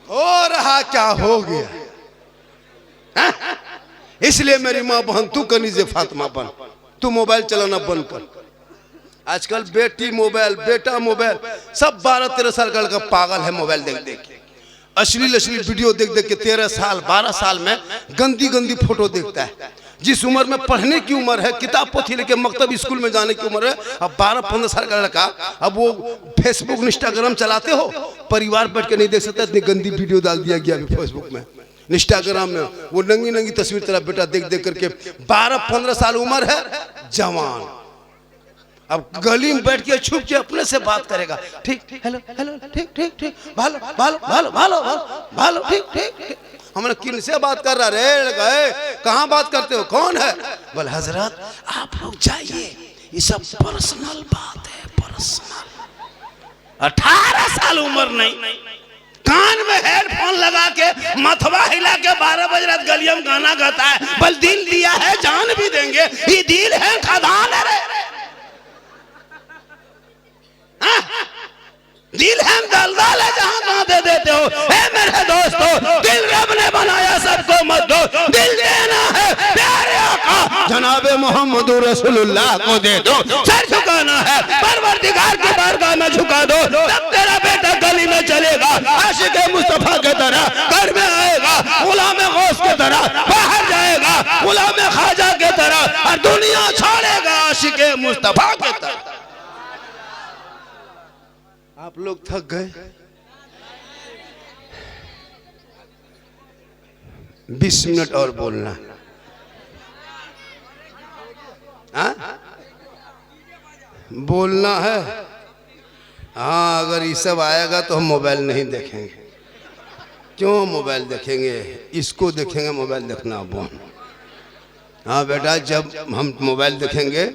हो रहा। क्या हो गया? इसलिए मेरी माँ बहन तू कनीज़े फातिमा बन, तू मोबाइल चलाना बंद कर। आजकल बेटी मोबाइल, बेटा मोबाइल, सब 12-13 साल का लड़का पागल है मोबाइल देख देख के, अश्लील वीडियो देख देख के 13 साल 12 साल में गंदी गंदी फोटो देखता है। जिस उम्र में पढ़ने की उम्र है, किताब पोथी लेके मकतब स्कूल में जाने की उम्र है, अब 12-15 साल का लड़का अब वो फेसबुक इंस्टाग्राम चलाते हो, परिवार बैठ के नहीं देख सकता, इतनी गंदी वीडियो डाल दिया गया अभी फेसबुक में इंस्टाग्राम में, वो नंगी नंगी तस्वीर तेरा बेटा देख देख करके 12-15 साल उम्र है, जवान अब गली में बैठ के छुप के अपने से बात करेगा, ठीक हेलो हेलो ठीक ठीक ठीक भालो भालो भालो भालो भालो ठीक ठीक। हमने किन से बात कर रहा रे गए, कहाँ बात करते हो, कौन है? बोल हजरत आप लोग जाइए, ये सब पर्सनल बात है, पर्सनल। 18 साल उम्र नहीं, कान में हेडफोन लगा के मथवा हिला के 12 बजे रात गलियों में गाना गाता है, बल दिल दिया है जान भी देंगे, ये दिल है खदान है रे, दिल है दलदल है जहां कहां दे देते हो। ए मेरे दोस्तों, दिल रब ने बनाया, सबको मत दो, दिल देना है प्यारे आका जनाबे मोहम्मद रसूलुल्लाह को दे दो, सर झुकाना है परवरदिगार की बारगाह में झुका दो, तब तेरा बेटा गली में चलेगा, आशिक मुस्तफा के तरह घर में आएगा, गुलाम गौस के तरह बाहर जाएगा, गुलाम ख्वाजा के तरह, और दुनिया छोड़ेगा आशिक मुस्तफा के तरह। आप लोग थक गए, 20 मिनट और बोलना, बोलना है। हाँ, अगर ये सब आएगा तो हम मोबाइल नहीं देखेंगे। क्यों मोबाइल देखेंगे? इसको देखेंगे, मोबाइल देखना बंद। हाँ बेटा, जब हम मोबाइल देखेंगे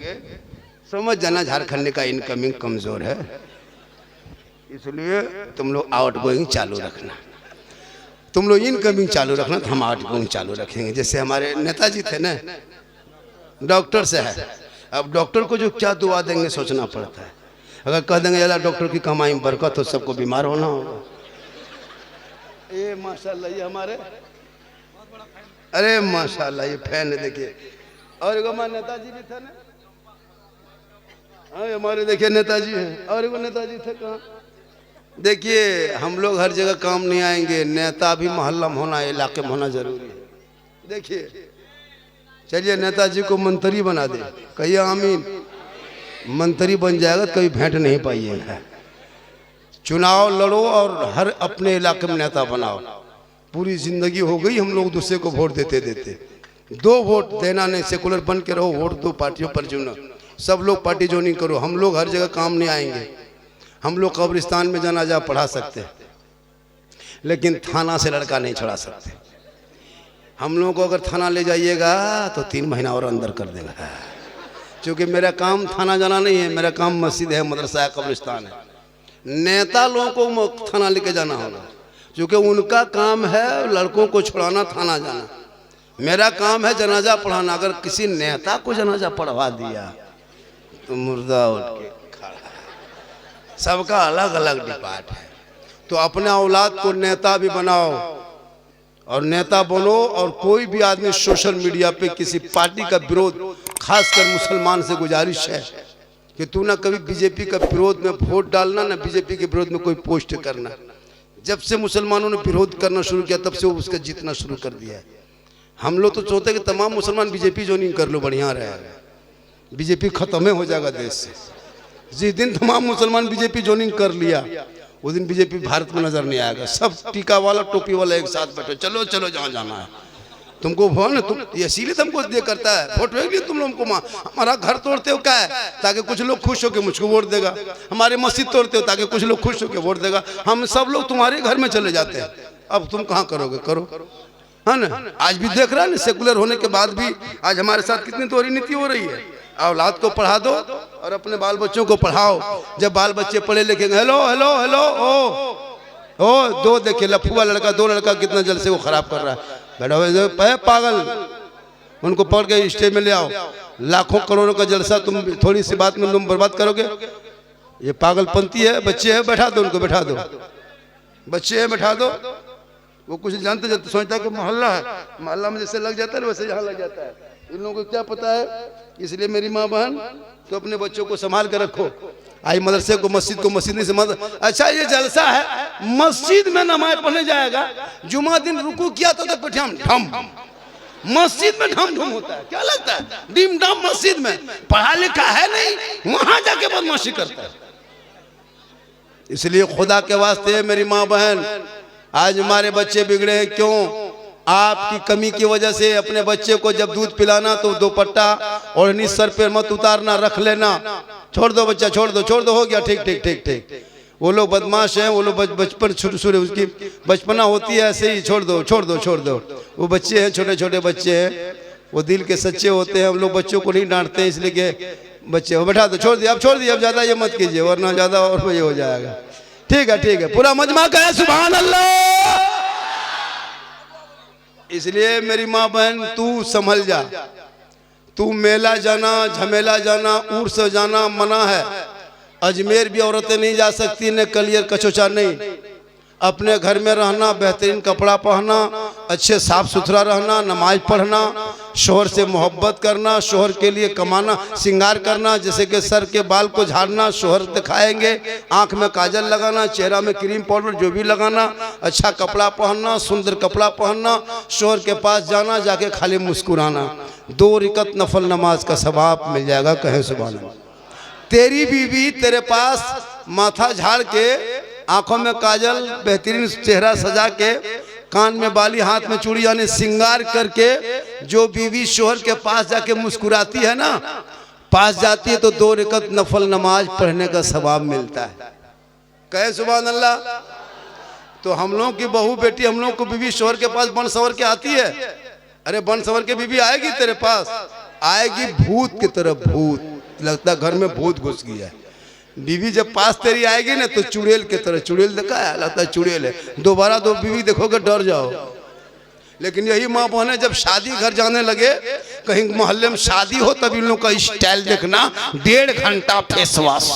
समझ जाना झारखंड का इनकमिंग कमजोर है, इसलिए तुम लोग आउट गोइंग चालू रखना, तुम लोग इनकमिंग चालू रखना, तो हम आउट गोइंग चालू रखेंगे। जैसे हमारे नेताजी थे ना, डॉक्टर से है, अब डॉक्टर को जो क्या दुआ देंगे सोचना पड़ता है। अगर कह देंगे यार डॉक्टर की कमाई में बरकत हो, सबको बीमार होना होगा। ये माशाल्लाह, ये हमारे, अरे माशाल्लाह ये फैन देखिए, और एक हमारे नेताजी भी थे ना, हाँ हमारे देखिए नेताजी हैं, और एक नेताजी थे कहाँ। देखिए हम लोग हर जगह काम नहीं आएंगे, नेता भी मोहल्ला में होना, इलाके में होना जरूरी है। देखिए चलिए नेताजी को मंत्री बना दे, कहिए आमीन। मंत्री बन जाएगा तो कभी भेंट नहीं पाइएगा। चुनाव लड़ो और हर अपने इलाके में नेता बनाओ। पूरी जिंदगी हो गई हम लोग दूसरे को वोट देते देते, 2 वोट देना नहीं, सेकुलर बन के रहो, वोट 2 पार्टियों पर चुनो, सब लोग पार्टी ज्वाइनिंग करो। हम लोग हर जगह काम नहीं आएंगे, हम लोग कब्रिस्तान में जनाजा पढ़ा सकते हैं, लेकिन थाना से लड़का नहीं छुड़ा सकते। हम लोगों को अगर थाना ले जाइएगा तो 3 महीना और अंदर कर देगा, क्योंकि मेरा काम थाना जाना नहीं है, मेरा काम मस्जिद है, मदरसा है, कब्रिस्तान है। नेता लोगों को थाना लेके जाना होगा, क्योंकि उनका काम है लड़कों को छुड़ाना, थाना जाना। मेरा काम है जनाजा पढ़ाना। अगर किसी नेता को जनाजा पढ़वा दिया तो मुर्दा उठ के खड़ा। सबका अलग अलग डिपार्ट है, तो अपने औलाद को नेता भी बनाओ और नेता बनो। और कोई भी आदमी सोशल मीडिया पे किसी पार्टी का विरोध, खासकर मुसलमान से गुजारिश है कि तू ना कभी बीजेपी का विरोध में वोट डालना, ना बीजेपी के विरोध में कोई पोस्ट करना। जब से मुसलमानों ने विरोध करना शुरू किया तब से वो उसका जीतना शुरू कर दिया है। हम लोग तो चाहते हैं कि तमाम मुसलमान बीजेपी ज्वाइनिंग कर लो, बढ़िया रहेगा, बीजेपी खत्म ही हो जाएगा देश से। जिस दिन तमाम मुसलमान बीजेपी ज्वाइनिंग कर लिया उस दिन बीजेपी भारत में नजर नहीं आएगा। सब टीका वाला टोपी वाला एक साथ बैठो, चलो चलो जहाँ जाना है तुमको भवन है, तुम इसीलिए तुमको दे करता है वोट के लिए। तुम लोगों को हमारा घर तोड़ते हो क्या है, ताकि कुछ लोग खुश होकर मुझको वोट देगा। हमारे मस्जिद तोड़ते हो ताकि कुछ लोग खुश होकर वोट देगा। हम सब लोग तुम्हारे घर में चले जाते हैं, अब तुम कहाँ करोगे, करो है ना। आज भी देख रहा है ना, सेकुलर होने के बाद भी आज हमारे साथ कितनी तोरी नीति हो रही है। औलाद को पढ़ा दो और अपने बाल बच्चों को पढ़ाओ। जब बाल बच्चे पढ़े लिखेंगे, हेलो हेलो हेलो ओ 2 देखिए लफुआ लड़का, 2 लड़का कितना जल्द से वो खराब कर रहा है। बैठा पागल, उनको पकड़ के स्टेज में ले आओ। लाखों करोड़ों का जलसा तुम थोड़ी सी बात में तुम बर्बाद करोगे। ये पागलपंती है। बच्चे हैं बैठा दो, उनको बैठा दो, बच्चे हैं बैठा दो। वो कुछ जानते जानते सोचता है कि मोहल्ला है, मोहल्ला में जैसे लग जाता है वैसे यहाँ लग जाता है। इन लोगों को क्या पता है। इसलिए मेरी माँ बहन तो अपने बच्चों को संभाल कर रखो। आई मदरसे को मस्जिद नहीं समझ। अच्छा ये जलसा है, मस्जिद में नमाज पढ़ने जाएगा, जुमा दिन रुकू किया तो पिठिया में ढम, मस्जिद में ढम ढूम होता है, क्या लगता है डिम डम मस्जिद में, पढ़ा लिखा है नहीं, वहां जाके बदमाशी करता है। इसलिए खुदा के वास्ते मेरी माँ बहन, आज हमारे बच्चे बिगड़े हैं, क्यों? आपकी कमी की वजह से। अपने बच्चे को जब दूध पिलाना तो दुपट्टा ओढ़नी सर पे मत उतारना, रख लेना, छोड़ दो बच्चा, छोड़ दो, हो गया, ठीक ठीक ठीक ठीक। वो लोग बदमाश हैं, वो लोग बचपन शुरू उसकी बचपना होती है ऐसे ही, छोड़ दो। वो बच्चे हैं, छोटे छोटे बच्चे हैं, वो दिल के सच्चे होते हैं। हम लोग बच्चों को नहीं डांटते हैं, इसलिए कि बच्चे हो बैठा दो, छोड़ दिया, अब ज़्यादा ये मत कीजिए वरना ज़्यादा और ये हो जाएगा। ठीक है, पूरा मजमा कहे सुभान अल्लाह। इसलिए मेरी माँ बहन, तू संभल जा। तू मेला जाना, झमेला जाना, उर्स जाना मना है। अजमेर भी औरतें नहीं जा सकती, न कलियर कचोचा नहीं। अपने घर में रहना, बेहतरीन कपड़ा पहनना, अच्छे साफ सुथरा रहना, नमाज पढ़ना, शोहर से मोहब्बत करना, शोहर के लिए कमाना, श्रृंगार करना, जैसे कि सर के बाल को झाड़ना, शोहर दिखाएंगे, आंख में काजल लगाना, चेहरा में क्रीम पाउडर जो भी लगाना, अच्छा कपड़ा पहनना, सुंदर कपड़ा पहनना, शोहर के पास जाना, जाके खाली मुस्कुराना। 2 रकात नफल नमाज का सवाब मिल जाएगा, कहें सुभान अल्लाह। तेरी बीवी तेरे पास माथा झाड़ के, आंखों में काजल, बेहतरीन चेहरा सजा के, कान में बाली, हाथ में चूड़ी, यानी श्रृंगार करके जो बीवी शोहर के पास जाके मुस्कुराती है ना, पास जाती है तो 2 रकात नफल नमाज पढ़ने का सवाब मिलता है, कहे सुभान अल्लाह। तो हम लोगों की बहू बेटी, हम लोगों को बीवी शोहर के पास बन सवर के आती है। अरे बन सवर के बीवी आएगी तेरे पास, आएगी भूत की तरह, भूत लगता घर में भूत घुस गया है। बीवी जब पास तेरी आएगी ना तो चुड़ैल की तरह, चुड़ैल देखा है, लगता है चुड़ैल है, दोबारा 2 बीवी देखोगे डर जाओ। लेकिन यही माँ बहने जब शादी घर जाने लगे, कहीं मोहल्ले में शादी हो, तब इन लोग का स्टाइल देखना, 1.5 घंटा फेस वॉश,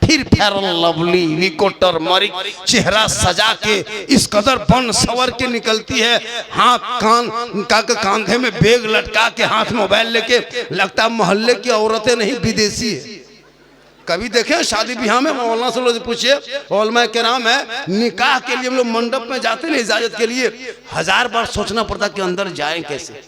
फिर फेयर लवली, विकोटर मरिक, चेहरा सजा के इस कदर बन सवर के निकलती है, हाथ कांधे में बैग लटका के, हाथ मोबाइल लेके, लगता मोहल्ले की औरतें नहीं विदेशी है। कभी देखे शादी ब्याह में, मौलाना से लोग पूछिए, उलमा किराम है, निकाह के लिए हम लोग मंडप में जाते हैं इजाजत के लिए, 1000 बार सोचना पड़ता कि अंदर जाएं कैसे।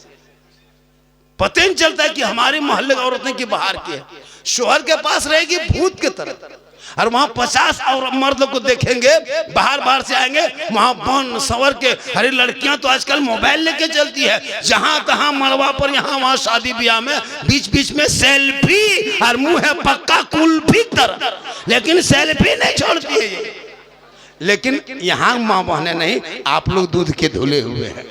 पता नहीं चलता है कि हमारे मोहल्ले की औरतें की बाहर की है, शोहर के पास रहेगी भूत की तरह, और वहां 50 और मर्द को देखेंगे, बाहर से आएंगे, वहां बन सवर के। हरी लड़कियां तो आजकल मोबाइल लेके चलती है, जहां तहां मड़वा पर, यहाँ वहां शादी ब्याह में, बीच में सेल्फी, और मुंह है पक्का कुल्फी तरह, लेकिन सेल्फी नहीं छोड़ती है ये। लेकिन यहाँ माँ बहने नहीं, आप लोग दूध के धुले हुए हैं,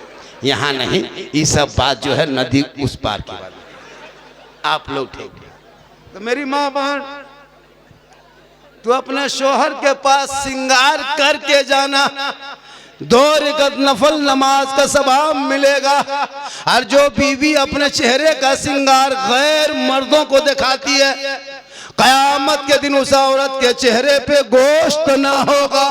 यहाँ नहीं। ये सब बात जो है नदी उस पार की बात, आप लोग ठीक है। तो मेरी माँ बहन, तू अपने शोहर के पास श्रृंगार करके जाना, 2 रकात नफल नमाज का सवाब मिलेगा। और जो बीवी अपने चेहरे का श्रृंगार गैर मर्दों को दिखाती है, कयामत के दिन उस औरत के चेहरे पे गोश्त ना होगा,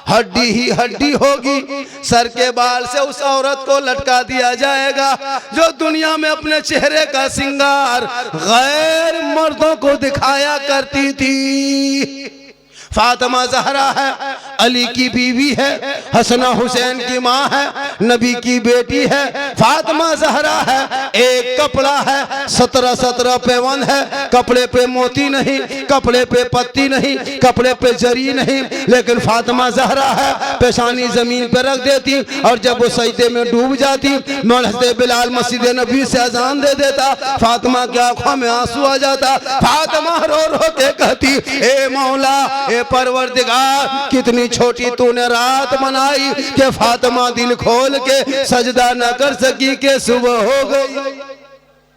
हड्डी ही हड्डी होगी। सर के बाल से उस औरत को लटका दिया जाएगा जो दुनिया में अपने चेहरे का श्रृंगार गैर मर्दों को दिखाया करती थी। फातिमा ज़हरा है, अली की बीवी है, हसना हुसैन की माँ है, नबी की बेटी है। फातिमा ज़हरा है, एक कपड़ा है, 17 पेवन है, कपड़े पे मोती नहीं, कपड़े पे पत्ती नहीं, कपड़े पे जरी नहीं, लेकिन फातिमा ज़हरा है, पेशानी जमीन पे रख देती, और जब वो सजदे में डूब जाती, मौलवी बिलाल मस्जिद नबी से अजान दे देता, फातिमा की आंखों में आंसू आ जाता। फातिमा रो रो के कहती, ए मौला, ए परवरदिगार, कितनी छोटी तूने रात बनाई कि फातिमा दिल खोल के सजदा न कर सकी कि सुबह हो गई।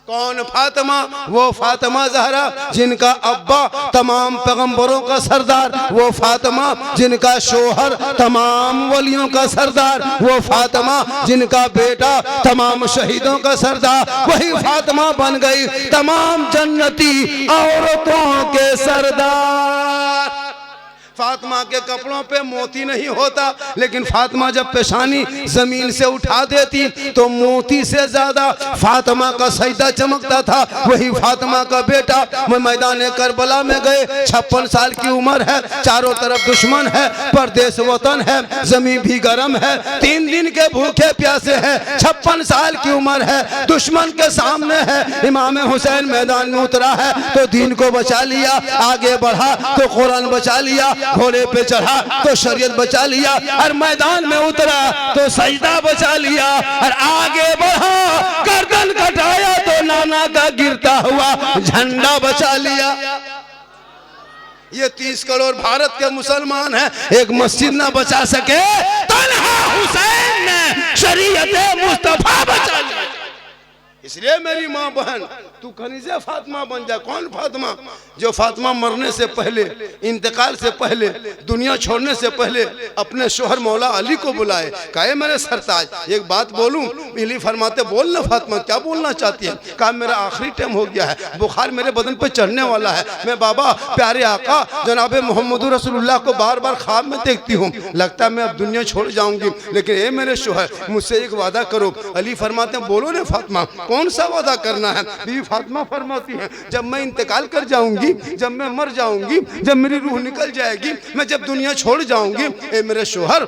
कौन फातिमा? वो फातिमा ज़हरा जिनका अब्बा तमाम पैगंबरों का सरदार, वो फातिमा जिनका शोहर तमाम वलियों का सरदार, वो फातिमा जिनका बेटा तमाम शहीदों का सरदार, वही फातिमा बन गई तमाम जन्नती औरतों के सरदार। फातिमा के कपड़ों पे मोती नहीं होता, लेकिन फातिमा जब पेशानी जमीन से उठा देती तो मोती से ज्यादा फातिमा का सजदा चमकता था। वही फातिमा का बेटा मैदान करबला में गए, 56 साल की उम्र है, चारों तरफ दुश्मन है, परदेश वतन है, जमीन भी गर्म है, 3 दिन के भूखे प्यासे हैं, 56 साल की उम्र है, दुश्मन के सामने है। इमाम हुसैन मैदान में उतरा है तो दीन को बचा लिया, आगे बढ़ा तो कुरान बचा लिया, घोड़े पे चढ़ा तो शरीयत बचा लिया, और मैदान में उतरा तो सजदा बचा लिया, और आगे बढ़ा गर्दन कटाया तो नाना का गिरता हुआ झंडा बचा लिया। ये 30 करोड़ भारत के मुसलमान हैं, एक मस्जिद ना बचा सके, तन्हा हुसैन ने शरीयत मुस्तफा बचा लिया। इसलिए मेरी माँ बहन, तू खनीजे फातिमा बन जा। कौन फातिमा? जो फातिमा मरने से पहले, इंतकाल से पहले, दुनिया छोड़ने से पहले अपने शोहर मौला अली को बुलाए, कहे मेरे सरताज एक बात बोलूं? अली फरमाते बोल ना फातिमा, क्या बोलना चाहती है? कहा मेरा आखिरी टाइम हो गया है, बुखार मेरे बदन पे चढ़ने वाला है, मैं बाबा प्यारे आका जनाब मोहम्मद रसूलुल्लाह को बार बार ख्वाब में देखती हूँ, लगता है मैं अब दुनिया छोड़ जाऊंगी, लेकिन ए मेरे शोहर मुझसे एक वादा करो। अली फरमाते बोलो ना फातिमा, कौन सा वादा करना है? बीवी फातिमा फरमाती है जब मैं इंतकाल कर जाऊंगी, जब मैं मर जाऊंगी, जब मेरी रूह निकल जाएगी, मैं जब दुनिया छोड़ जाऊंगी, ए मेरे शोहर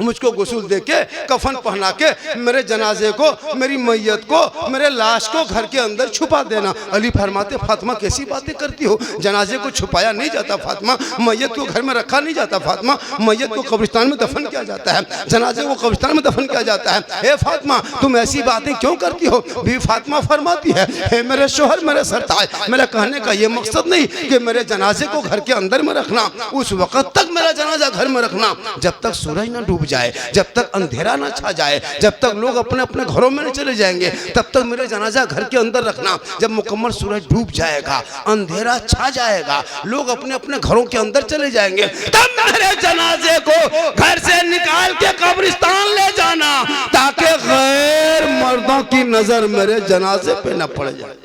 मुझको गुस्ल देके कफन पहना के मेरे जनाजे को, मेरी मैयत को, मेरे लाश को घर के अंदर छुपा देना। अली फरमाते फातिमा कैसी बातें करती हो, जनाजे को छुपाया नहीं जाता फातिमा, मैयत को घर में रखा नहीं जाता फातिमा, मैयत को कब्रिस्तान में दफन किया जाता है, जनाजे को कब्रिस्तान में दफन किया जाता है। ए फातिमा तुम ऐसी बातें क्यों करती हो? बीवी फातिमा फरमाती है हे मेरे शोहर मेरे सरताज, मेरा कहने का ये मकसद नहीं कि मेरे जनाजे को घर के अंदर में रखना, उस वक्त तक मेरा जनाजा घर में रखना जब तक सूरज ना डूब जाए, जब तक अंधेरा ना छा जाए, जब तक लोग अपने अपने घरों में नहीं चले जाएंगे, तब तक मेरा जनाजा घर के अंदर रखना। जब मुकम्मल सूरज डूब जाएगा, अंधेरा छा जाएगा, लोग अपने अपने घरों के अंदर चले जाएंगे, तब मेरे जनाजे को घर से निकाल के कब्रिस्तान ले जाना, ताकि गैर मर्दों की नजर मेरे जनाजे पे न पड़ जाए।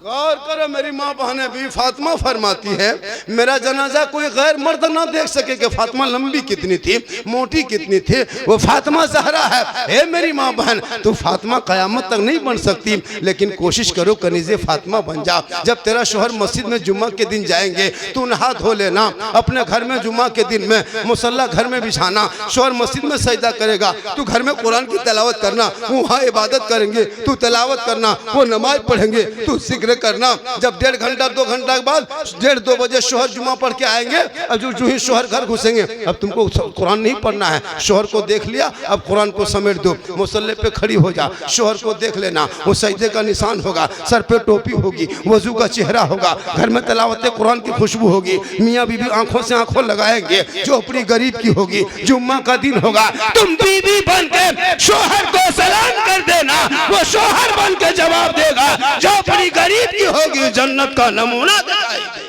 गौर करो मेरी माँ बहने, भी फातिमा फरमाती है मेरा जनाजा कोई गैर मर्द ना देख सके कि फातिमा लंबी कितनी थी, मोटी कितनी थी, वो फातिमा ज़हरा है। हे मेरी माँ बहन, तू फातिमा क़यामत तक नहीं बन सकती, लेकिन कोशिश करो कनीज़े फातिमा बन जा। जब तेरा शोहर मस्जिद में जुम्मा के दिन जाएंगे, तू नहा धो लेना, अपने घर में जुम्मा के दिन में मुसल्ला घर में बिछाना, शोहर मस्जिद में सजदा करेगा, तू घर में कुरान की तिलावत करना, वहाँ इबादत करेंगे, तू तिलावत करना, वो नमाज पढ़ेंगे, तू जिक्र करना। जब 1.5 घंटा 2 घंटा के बाद 1:30-2 बजे शोहर जुमा पढ़ के आएंगे, अब जो ही शोहर घर घुसेंगे, अब तुमको कुरान नहीं पढ़ना है, शोहर को देख लिया, अब कुरान को समेट दो, मुसल्ले पे खड़ी हो जा, शोहर को देख लेना, वो सजदे का निशान होगा, सर पे टोपी होगी, वजू का चेहरा होगा, घर में तिलावत कुरान की खुशबू होगी, मियाँ बीबी आंखों से आंखों लगाएंगे, जो अपनी गरीब की होगी, जुम्मा का दिन होगा, तुम बीबी बन के शोहर को सलाम कर देना, वो शोहर बन के जवाब देगा, जो अपनी गरीब की होगी जन्नत का नमूना दिखाएगी।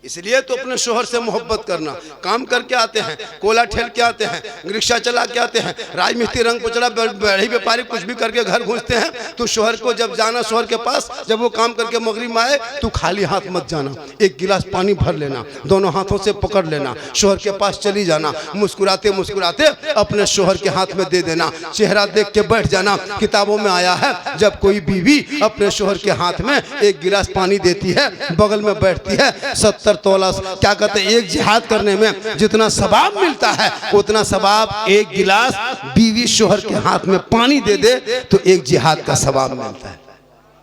इसलिए तो अपने शोहर से मोहब्बत करना। काम करके आते हैं, कोला ठेल के आते हैं, रिक्शा चला के आते हैं, राजमिस्त्री रंग पुचड़ा बड़ी व्यापारी कुछ भी करके घर घुसते हैं, तो शोहर को जब जाना शोहर के पास, जब वो काम करके मगरिब में आए, तो खाली हाथ मत जाना, एक गिलास पानी भर लेना, दोनों हाथों से पकड़ लेना, शोहर के पास चली जाना, मुस्कुराते मुस्कुराते अपने शोहर के हाथ में दे देना, चेहरा देख के बैठ जाना। किताबों में आया है जब कोई बीवी अपने शोहर के हाथ में एक गिलास पानी देती है, बगल में बैठती है, 70 तोला, क्या कहते हैं, एक जिहाद करने में जितना सवाब मिलता है, उतना सवाब एक गिलास बीवी शोहर के हाथ में पानी दे दे तो एक जिहाद का सवाब मिलता है।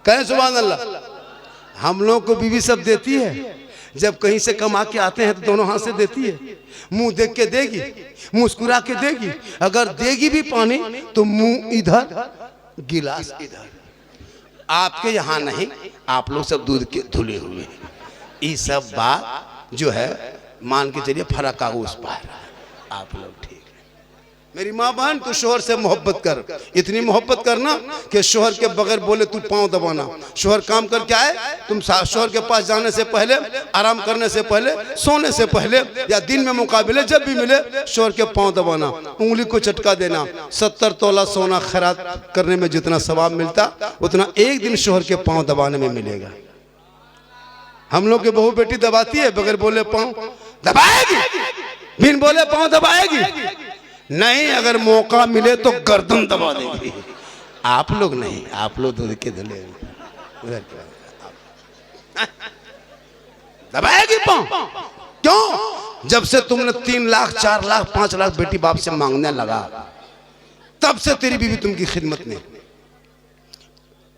कहें सुभान अल्लाह। हम लोग को बीवी सब देती है, जब कहीं से कमा के आते हैं तो दोनों हाथ से देती है, मुंह देख के देगी, मुस्कुरा के देगी, अगर देगी भी पानी तो मुंह इधर गिलास इधर। आपके यहाँ नहीं, आप लोग सब दूध के धुले हुए, ये सब बात जो है मान के चलिए फर्क का उस पार, आप लोग ठीक है। मेरी माँ बहन तू शोहर से मोहब्बत कर, इतनी मोहब्बत करना कि शोहर के बगैर बोले तू पाँव दबाना। शोहर काम करके आए, तुम शोहर के पास जाने से पहले, आराम करने से पहले, सोने से पहले या दिन में मुकाबले जब भी मिले शोहर के पाँव दबाना, उंगली को चटका देना। 70 तोला सोना खैरात करने में जितना सवाब मिलता उतना एक दिन शोहर के पाँव दबाने में मिलेगा। हम लोग के बहू बेटी दबाती है, बगैर बोले पाँव दबाएगी, बिन बोले पाँव दबाएगी नहीं, अगर मौका मिले तो गर्दन दबा देगी। आप लोग नहीं, आप लोग तो के धले उधर दबाएगी पाँव। क्यों? जब से तुमने 3 लाख 4 लाख 5 लाख बेटी बाप से मांगने लगा, तब से तेरी बीवी तुमकी खिदमत में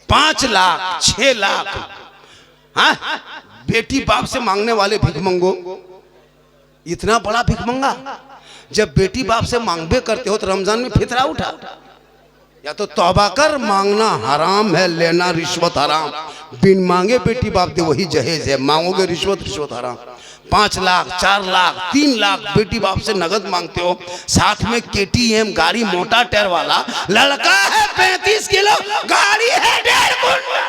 5 लाख 6 लाख, हाँ, बेटी बाप से मांगने वाले भिखमंगो, इतना बड़ा भिखमंगा। जब बेटी बाप से मांगबे करते हो तो रमजान में फितरा उठा, या तो तौबा कर, मांगना हराम है, लेना रिश्वत हराम। बिन मांगे बेटी बाप दे वही जहेज है, मांगोगे रिश्वत, रिश्वत हराम। 5 लाख 4 लाख 3 लाख बेटी बाप से नगद मांगते हो, साथ में KTM गाड़ी मोटा टायर वाला, लड़का है 35 किलो, गाड़ी है 1.5 कुंटल,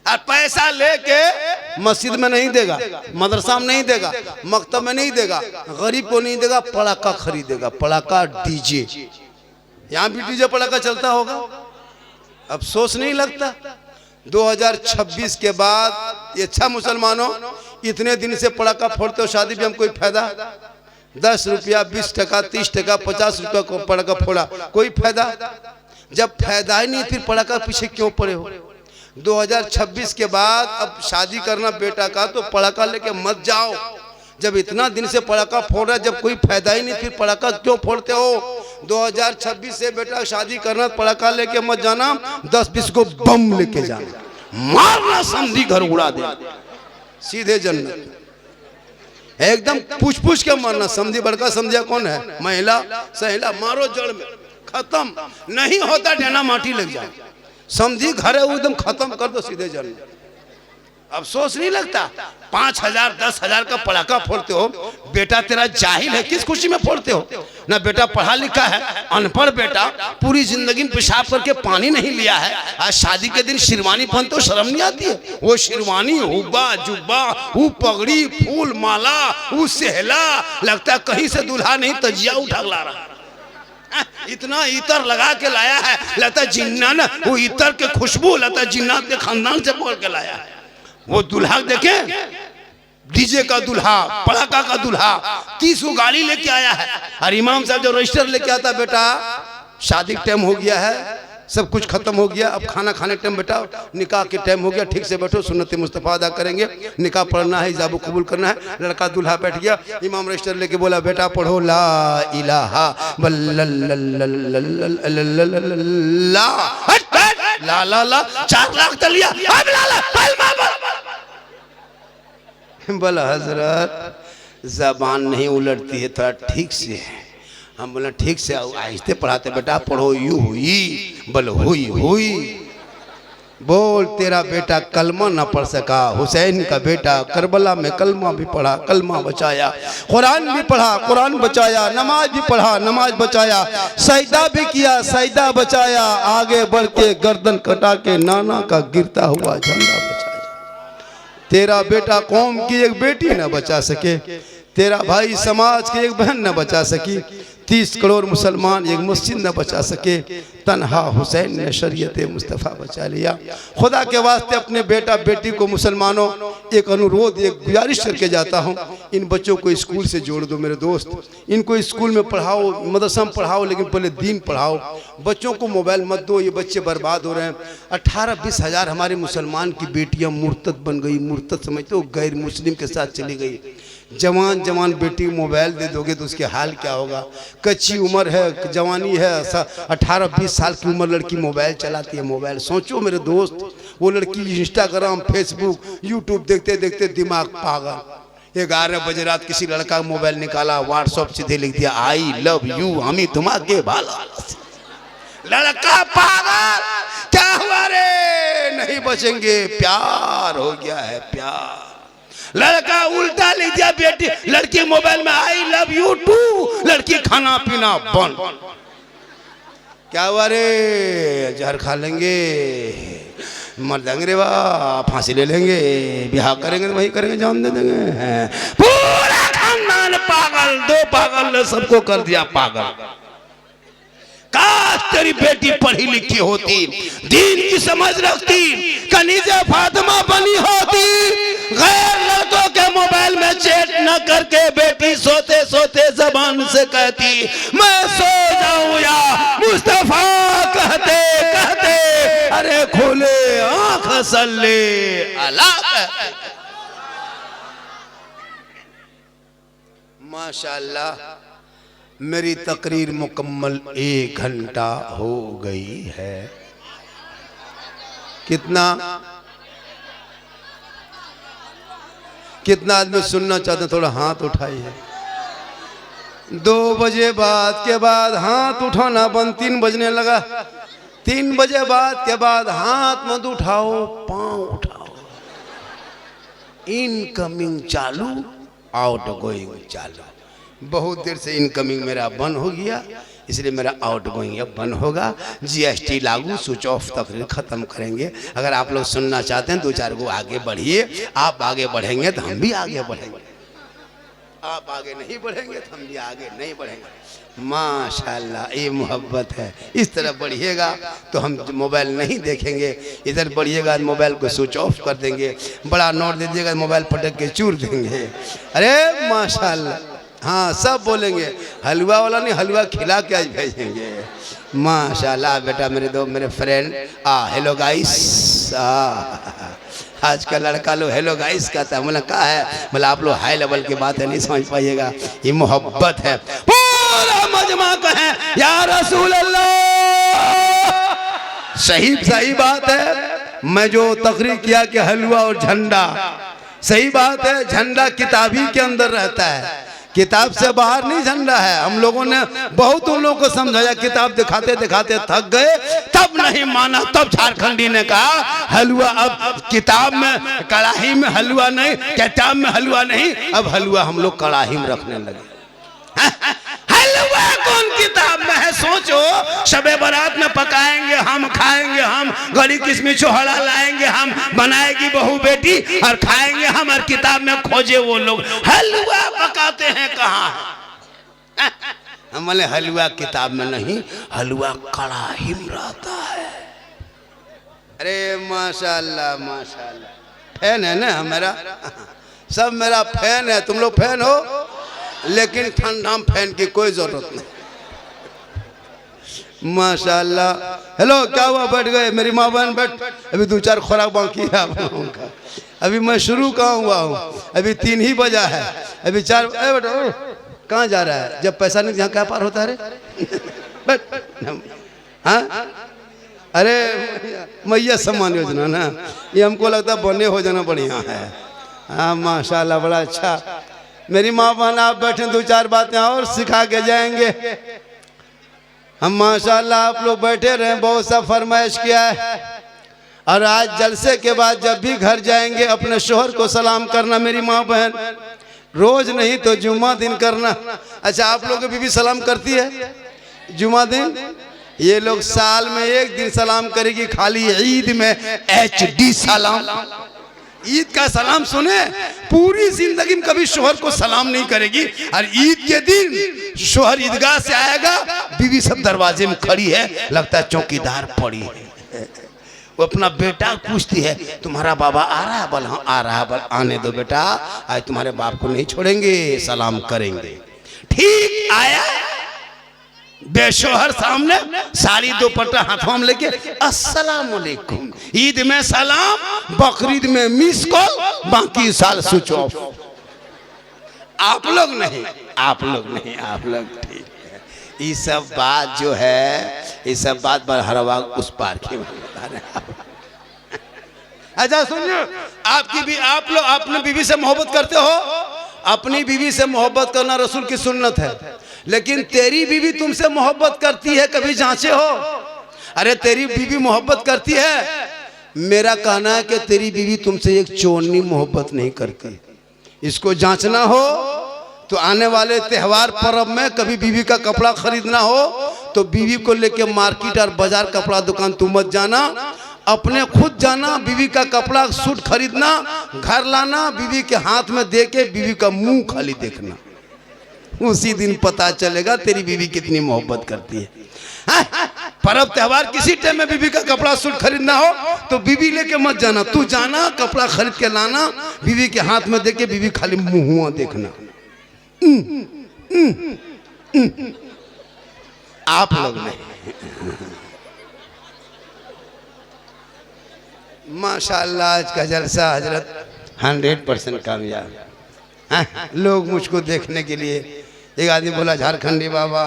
और पैसा लेके मस्जिद में नहीं देगा, मदरसा में नहीं देगा, मकतब में नहीं देगा, गरीब को नहीं देगा, पड़ाका खरीदेगा, पड़ाका डीजे। यहाँ भी डीजे पड़ाका चलता होगा, अफसोस नहीं लगता? 2026 के बाद ये अच्छा मुसलमानों, इतने दिन से पड़ाका फोड़ते हो, शादी भी हम कोई फायदा? 10 रुपया 20 टका 30 टका 50 रुपया को पड़ाका फोड़ा, कोई फायदा? जब फायदा ही नहीं फिर पड़ाका पीछे क्यों पड़े हो? 2026 के बाद अब शादी करना बेटा का तो पड़ाका लेके मत जाओ। जब इतना दिन से पड़ाका फोड़ रहा, जब कोई फायदा ही नहीं फिर पड़ाका क्यों फोड़ते हो? 2026 से बेटा शादी करना, पड़ाका लेके मत जाना, 10-20 को बम लेके जाना, मारना, समझी घर उड़ा दे, सीधे जन्नत। एकदम पूछ पूछ के मारना। समझी बड़का समझिया कौन है? महिला सहेला, मारो जड़ में, खत्म। नहीं होता डेना माटी लग जाए, समझी घर है वो एकदम खत्म कर दो, सीधे जन्म। अफसोस नहीं लगता? 5,000 10,000 का पड़ाका फोड़ते हो, बेटा तेरा जाहिल है, किस खुशी में फोड़ते हो? ना बेटा पढ़ा लिखा है, अनपढ़ बेटा, पूरी जिंदगी पेशाब करके पानी नहीं लिया है, आज शादी के दिन शेरवानी पहनते हो, शर्म नहीं आती है? वो शेरवानी, हुब्बा जुब्बा, वो पगड़ी, फूल माला, वो सेहला, लगता है कहीं से दूल्हा नहीं तजिया उठा ला रहा, इतना इतर लगा के लाया है, लगता जिन्ना, वो इतर के खुशबू लगता जिन्नात के खानदान से बोल के लाया है। वो दूल्हा देखे, डीजे का दूल्हा, पड़ाका का दूल्हा, 30 को गाड़ी लेके आया है। और इमाम साहब जो रजिस्टर लेके आता, बेटा शादी टाइम हो गया है, सब कुछ खत्म हो गया, अब खाना खाने टाइम, बेटा निकाह के टाइम हो गया, ठीक से बैठो, सुन्नत मुस्तफा अदा करेंगे, निकाह पढ़ना है, इजाबो कबूल करना है। लड़का दूल्हा बैठ गया, इमाम रजिस्टर लेके बोला, बेटा पढ़ो ला इलाहा ला ला ला, 4 लाख तलिया, अब ला ला कलमा बोला। हजरत जबान नहीं उलटती है, थोड़ा ठीक से। हम बोला ठीक से, आहिस्ते पढ़ाते, बेटा पढ़ो, यू हुई बल हुई हुई बोल। तेरा बेटा कलमा ना पढ़ सका, हुसैन का बेटा करबला में कलमा भी पढ़ा, कलमा बचाया, कुरान भी पढ़ा, कुरान बचाया, नमाज भी पढ़ा, नमाज बचाया, सजदा भी किया, सजदा बचाया, आगे बढ़ के गर्दन कटा के नाना का गिरता हुआ झंडा बचाया। तेरा बेटा कौम की एक बेटी न बचा सके, तेरा भाई समाज की एक बहन न बचा सकी, 30 करोड़ मुसलमान एक मस्जिद न बचा सके, तन्हा हुसैन ने शरीयत मुस्तफ़ा बचा लिया। खुदा के वास्ते अपने बेटा बेटी को मुसलमानों एक अनुरोध, एक गुजारिश करके जाता हूँ, इन बच्चों को स्कूल से जोड़ दो मेरे दोस्त, इनको स्कूल में पढ़ाओ, मदरसा में पढ़ाओ, लेकिन पहले दीन पढ़ाओ। बच्चों को मोबाइल मत दो, ये बच्चे बर्बाद हो रहे हैं। 18-20 हज़ार हमारे मुसलमान की बेटियाँ मुर्तद बन गई, मुर्तद समझते हो, गैर मुस्लिम के साथ चली गई। जवान जवान बेटी मोबाइल दे दोगे तो उसके हाल क्या होगा? कच्ची उम्र है, जवानी है, 18-20 साल की उम्र लड़की मोबाइल चलाती है। मोबाइल सोचो मेरे दोस्त, वो लड़की इंस्टाग्राम, फेसबुक, यूट्यूब देखते देखते दिमाग पागल। 11 बजे रात किसी लड़का मोबाइल निकाला, व्हाट्सएप सीधे लिख दिया आई लव यू, हम ही तुम्हारे भाला। लड़का पागल, क्या हुआ रे? नहीं बचेंगे, प्यार हो गया है, प्यार। लड़का उल्टा लिख दिया, बेटी लड़की मोबाइल में आई लव यू टू, लड़की खाना पीना बंद। क्या हुआ रे, जहर खा लेंगे, मर जाएंगे रे वाह, फांसी ले लेंगे, ब्याह करेंगे तो वही करेंगे, जान दे देंगे। पूरा खानदान पागल, दो पागल ने सबको कर दिया पागल। काश तेरी बेटी पढ़ी लिखी होती, दीन की समझ रखती, कनीज़े फातिमा बनी होती, गैर लड़कों के मोबाइल में चैट न करके बेटी सोते सोते जबान से कहती मैं सो जाऊं या मुस्तफा कहते कहते अरे खोले आंख सल्ले अला कहते। माशाअल्लाह मेरी तकरीर मुकम्मल 1 घंटा हो गई है। कितना आदमी सुनना चाहते हैं, थोड़ा हाथ उठाइए। 2 बजे बाद के बाद हाथ उठाना बंद, 3 बजने लगा, 3 बजे बाद के बाद हाथ मत उठाओ, पांव उठाओ। इनकमिंग चालू, आउट गोइंग चालू। बहुत देर से इनकमिंग मेरा बंद हो गया, इसलिए मेरा आउट गोइंग अब बंद होगा। जीएसटी लागू, स्विच ऑफ तकरीर ख़त्म करेंगे। अगर आप लोग सुनना चाहते हैं 2-4 को आगे बढ़िए, आप आगे बढ़ेंगे तो हम भी आगे बढ़ेंगे, आप आगे नहीं बढ़ेंगे तो हम भी आगे नहीं बढ़ेंगे। माशाल्लाह ये मोहब्बत है। इस तरफ बढ़िएगा तो हम मोबाइल नहीं देखेंगे, इधर बढ़िएगा मोबाइल को स्विच ऑफ कर देंगे, बड़ा नोट दे दीजिएगा मोबाइल पटक के चूर देंगे। अरे माशाल्लाह, हाँ सब बोलेंगे, हलवा वाला नहीं हलवा खिला के आज भेजेंगे। माशाल्लाह बेटा, मेरे फ्रेंड हेलो गाइस, आज का लड़का लो हेलो गाइस कहता है। बोला कहा है, बोला आप लोग हाई लेवल की बात है नहीं समझ पाइएगा, ये मोहब्बत है। पूरा मजमा कहे या रसूल अल्लाह। सही बात है। मैं जो तकरीर किया कि हलवा और झंडा, सही बात है, झंडा किताबी के अंदर रहता है, किताब से बाहर नहीं झंडा है। हम लोगों ने बहुत उन लोगों को समझाया, किताब दिखाते दिखाते थक गए, तब नहीं माना। तब झारखंडी ने कहा हलवा अब किताब में, कड़ाही में हलवा नहीं, किताब में हलवा नहीं, अब हलवा हम लोग कड़ाही में रखने लगे। हलवा कौन किताब में है? सोचो, शबे बारात में पकाएंगे हम, खाएंगे हम, गली किस्मी चोहड़ा लाएंगे हम, बनाएगी बहू बेटी और खाएंगे हम, और किताब में खोजे वो लोग। हलवा पकाते हैं कहाँ? हम बोले हलवा किताब में नहीं, हलवा कड़ाही में रहता है। अरे माशाल्लाह माशाल्लाह, फैन है ना मेरा, सब मेरा फैन है। तुम लोग फैन हो, लेकिन ठंडा में फैन की कोई जरूरत नहीं। माशाल्लाह। हेलो, क्या हुआ? बैठ गए? मेरी माँ बहन बैठ, अभी 2-4 खुराक बाकी है आप लोगों का। अभी मैं शुरू कहाँ हुआ हूँ, अभी 3 ही बजा है, अभी 4। बेटा कहाँ जा रहा है? जब पैसा नहीं यहाँ क्या पार होता है रे? बैठ। हाँ, अरे मैया सम्मान योजना ना, ये हमको लगता है बने हो जाना बढ़िया है। हाँ माशाल्लाह, बड़ा अच्छा। मेरी माँ बहन आप बैठे, 2-4 बातें और सिखा के जाएंगे हम। माशाल्लाह आप लोग बैठे रहे, बहुत सा फरमाइश किया है। और आज जलसे के बाद जब भी घर जाएंगे अपने शोहर को सलाम करना, मेरी माँ बहन, रोज नहीं तो जुम्मा दिन करना। अच्छा, आप लोग की बीवी सलाम करती है जुम्मा दिन? ये लोग साल में 1 दिन सलाम करेगी, खाली ईद में HD सलाम। ईद का सलाम सुने, पूरी जिंदगी में कभी शोहर को सलाम नहीं करेगी। और ईद के दिन शोहर ईदगाह से आएगा, बीवी सब दरवाजे में खड़ी है, लगता है चौकीदार पड़ी है। वो अपना बेटा पूछती है तुम्हारा बाबा आ रहा है? बोल हाँ आ रहा है। बोल आने दो बेटा, आज तुम्हारे बाप को नहीं छोड़ेंगे, सलाम करेंगे। ठीक आया, बेशोहर सामने, साड़ी दुपट्टा हाथों में लेके अस्सलाम वालेकुम। ईद में सलाम, बकरीद में मिस कॉल, बाकी साल स्विच ऑफ। आप लोग नहीं, आप लोग नहीं, आप लोग ठीक है। ये सब बात जो है, ये सब बात बरहरवा उस पार की बता रहे। अच्छा सुनिए, आपकी भी, आप लोग अपनी बीवी से मोहब्बत करते हो? अपनी बीवी से मोहब्बत करना रसूल की सुन्नत है, लेकिन तेरी बीवी तुमसे मोहब्बत करती है, कभी जांचे हो? अरे तेरी बीवी मोहब्बत करती है, मेरा कहना है कि तेरी बीवी तुमसे एक चोरनी मोहब्बत नहीं करती। इसको जांचना हो तो आने वाले त्योहार पर्व में कभी बीवी का कपड़ा खरीदना हो तो बीवी को लेके मार्केट और बाजार कपड़ा दुकान तुम मत जाना, अपने खुद जाना, बीवी का कपड़ा सूट खरीदना, घर लाना, बीवी के हाथ में दे के बीवी का मुंह खाली देखना, उसी दिन पता चलेगा तेरी बीवी कितनी मोहब्बत करती है। पर्व त्योहार किसी टाइम में बीवी का कपड़ा सूट खरीदना हो तो बीवी लेके मत जाना, तू जाना कपड़ा खरीद के लाना, बीवी के हाथ में दे के बीवी खाली मुंह देखना। आप लोग नहीं। माशाअल्लाह आज का जलसा हजरत 100% कामयाब। लोग मुझको देखने के लिए, एक आदमी बोला झारखंडी बाबा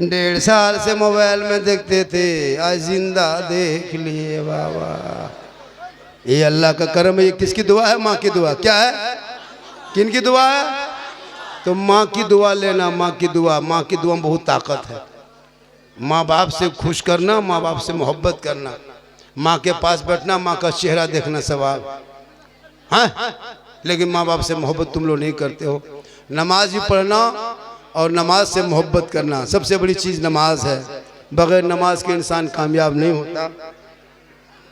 1.5 साल से मोबाइल में देखते थे, आज जिंदा देख लिए बाबा। ये अल्लाह का करम है। ये किसकी दुआ है? माँ की दुआ। क्या है? किन की दुआ है? तो माँ की दुआ लेना, माँ की दुआ। माँ की दुआ में बहुत ताकत है। माँ बाप से खुश करना, माँ बाप से मोहब्बत करना, माँ के पास बैठना, माँ का चेहरा देखना सवाब। हाँ, लेकिन माँ बाप से मोहब्बत तुम लोग नहीं करते हो। नमाज भी पढ़ना और नमाज से मोहब्बत करना, सबसे बड़ी चीज़ नमाज है। बगैर नमाज के इंसान कामयाब नहीं होता।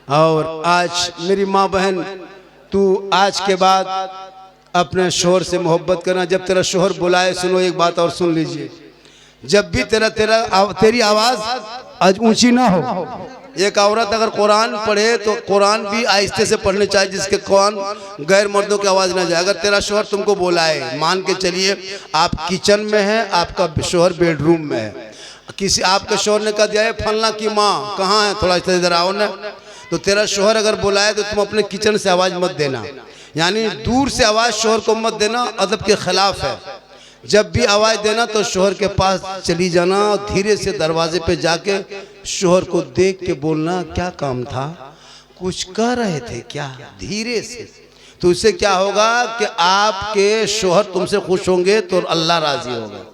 और आज मेरी माँ बहन, तू आज के बाद अपने शोहर से मोहब्बत करना। जब तेरा शोहर बुलाए, सुनो एक बात और सुन लीजिए, जब भी तेरी आवाज़ आज ऊंची ना हो। एक औरत अगर कुरान पढ़े तो कुरान भी आहिस्ते से पढ़ने चाहिए, जिसके कुरान गैर मर्दों की आवाज़ ना जाए। अगर तेरा शोहर तुमको बुलाए, मान के चलिए आप किचन में है, आपका शोहर बेडरूम में है, किसी आपके शोहर ने कह दिया है फलना की माँ कहाँ है, थोड़ा इधर आओ ना, तो तेरा शोहर अगर बुलाए तो तुम अपने किचन से आवाज़ मत देना, यानी दूर से आवाज़ शोहर को मत देना, अदब के खिलाफ है। जब भी आवाज़ देना तो शोहर के पास चली जाना और धीरे से दरवाजे पे जाके शोहर को देख के बोलना, क्या काम था, कुछ कर रहे थे क्या, धीरे से। तो इससे क्या होगा कि आपके शोहर तुमसे खुश होंगे तो अल्लाह राजी होगा।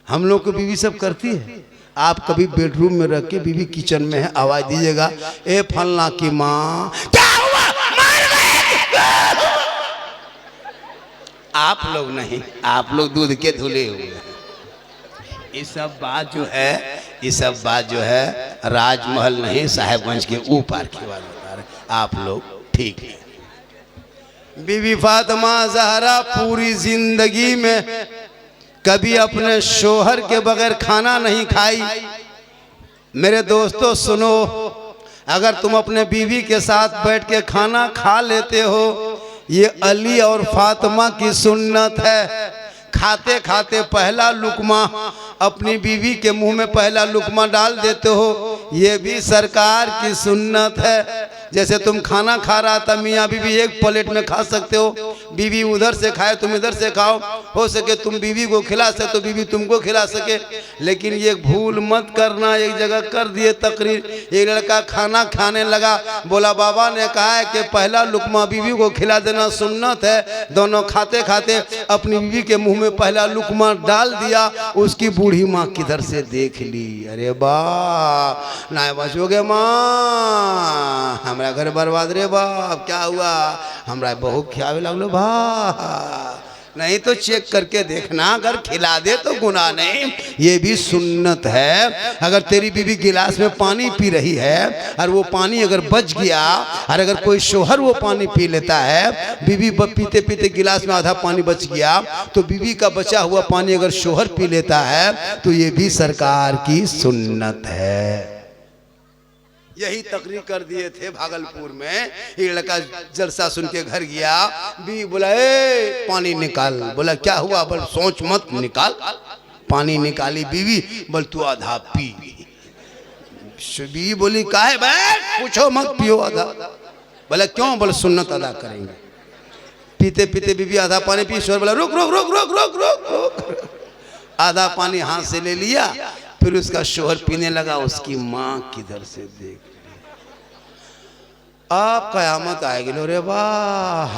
हम लोग को बीवी सब करती है। आप कभी बेडरूम में रख के बीवी किचन में है, आवाज़ दीजिएगा, ए फलना की माँ क्या हुआ, मार गए। आप लोग नहीं, आप लोग दूध के धुले हुए हैं। ये सब बात जो है, ये सब बात जो है राजमहल नहीं, साहेबगंज के ऊपर की बात बता रहे। आप लोग ठीक है। बीवी फातिमा ज़हरा पूरी जिंदगी में कभी अपने शोहर के बगैर खाना नहीं खाई। मेरे दोस्तों सुनो, अगर तुम अपने बीवी के साथ बैठ के खाना खा लेते हो, ये अली और फातिमा की सुन्नत है। खाते खाते पहला लुकमा अपनी बीवी के मुंह में पहला लुकमा डाल देते हो, ये भी सरकार की सुन्नत है। जैसे तुम खाना खा रहा था, मियाँ बीवी एक प्लेट में खा सकते हो, बीवी उधर से खाए तुम इधर से खाओ, हो सके तुम बीवी को खिला सके तो बीवी तुमको खिला सके। लेकिन ये भूल मत करना, एक जगह कर दिए तकरीर, एक लड़का खाना खाने लगा, बोला बाबा ने कहा है कि पहला लुकमा बीवी को खिला देना सुन्नत है। दोनों खाते खाते अपनी बीवी के मुंह में पहला लुकमा डाल दिया, उसकी बूढ़ी माँ किधर से देख ली, अरे बा ना बचोगे माँ, हमारा घर बर्बाद रे बाप, क्या हुआ, हमारा बहू खियावे लगलो भा, नहीं तो चेक करके देखना, अगर खिला दे तो गुनाह नहीं, ये भी सुन्नत है। अगर तेरी बीवी गिलास में पानी पी रही है और वो पानी अगर बच गया, और अगर कोई शोहर वो पानी पी लेता है, बीवी पीते पीते गिलास में आधा पानी बच गया, तो बीवी का बचा हुआ पानी अगर शोहर पी लेता है तो ये भी सरकार की सुन्नत है। यही तकरीर कर दिए थे भागलपुर में। एक लड़का जलसा सुन के घर गया, बीवी बोला ए पानी निकाल, बोला क्या हुआ, बोल सोच मत निकाल। पानी निकाली बीवी, बोल तू आधा पी। बीवी बोली काहे भाई, पूछो मत पियो आधा। बोला क्यों, बोले सुन्नत अदा करेंगे। पीते पीते बीवी आधा पानी पी, शोर बोला रुक रुक रुक रुक रुक रुक रुक, आधा पानी हाथ से ले लिया, फिर उसका शोहर पीने लगा, उसकी माँ किधर से देख ली। अब कयामत आएगी रे वाह,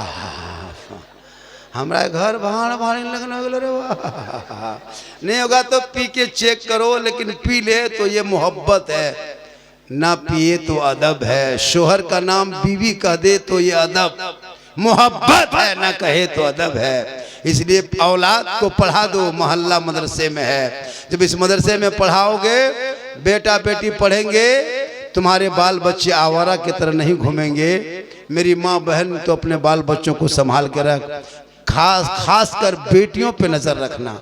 हमारा घर भाड़ भाड़ी लगने लगे रे वाह। नहीं होगा तो पी के चेक करो, लेकिन पी ले तो ये मोहब्बत है, ना पिए तो अदब है। शोहर का नाम बीवी कह दे तो ये अदब, मोहब्बत है, ना कहे तो अदब है। इसलिए औलाद को पढ़ा दो, मोहल्ला मदरसे में है। जब इस मदरसे में पढ़ाओगे, बेटा बेटी पढ़ेंगे, तुम्हारे बाल बच्चे आवारा की तरह नहीं घूमेंगे। मेरी माँ बहन तो अपने बाल बच्चों को संभाल के रख, खास कर बेटियों पे नजर रखना।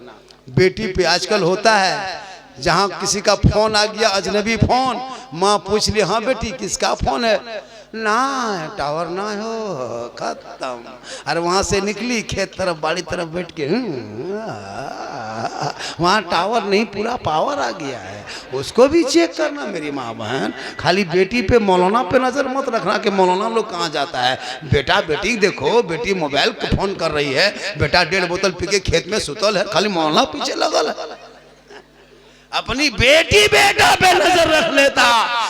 बेटी पे आजकल होता है, जहाँ किसी का फोन आ गया, अजनबी फोन, माँ पूछ ली, हाँ बेटी किसका फोन है? ना टावर ना हो, खत्म। अरे वहाँ से निकली खेत तरफ, बाड़ी तरफ बैठ के, वहाँ टावर नहीं, पूरा पावर आ गया है, उसको भी चेक करना। मेरी माँ बहन, खाली बेटी पे मौलाना पे नजर मत रखना कि मौलाना लोग कहाँ जाता है। बेटा बेटी देखो, बेटी मोबाइल को फोन कर रही है, बेटा 1.5 बोतल पी के खेत में सुतल है, खाली मौलाना पीछे लगल है। अपनी बेटी बेटा पे नजर रख लेता,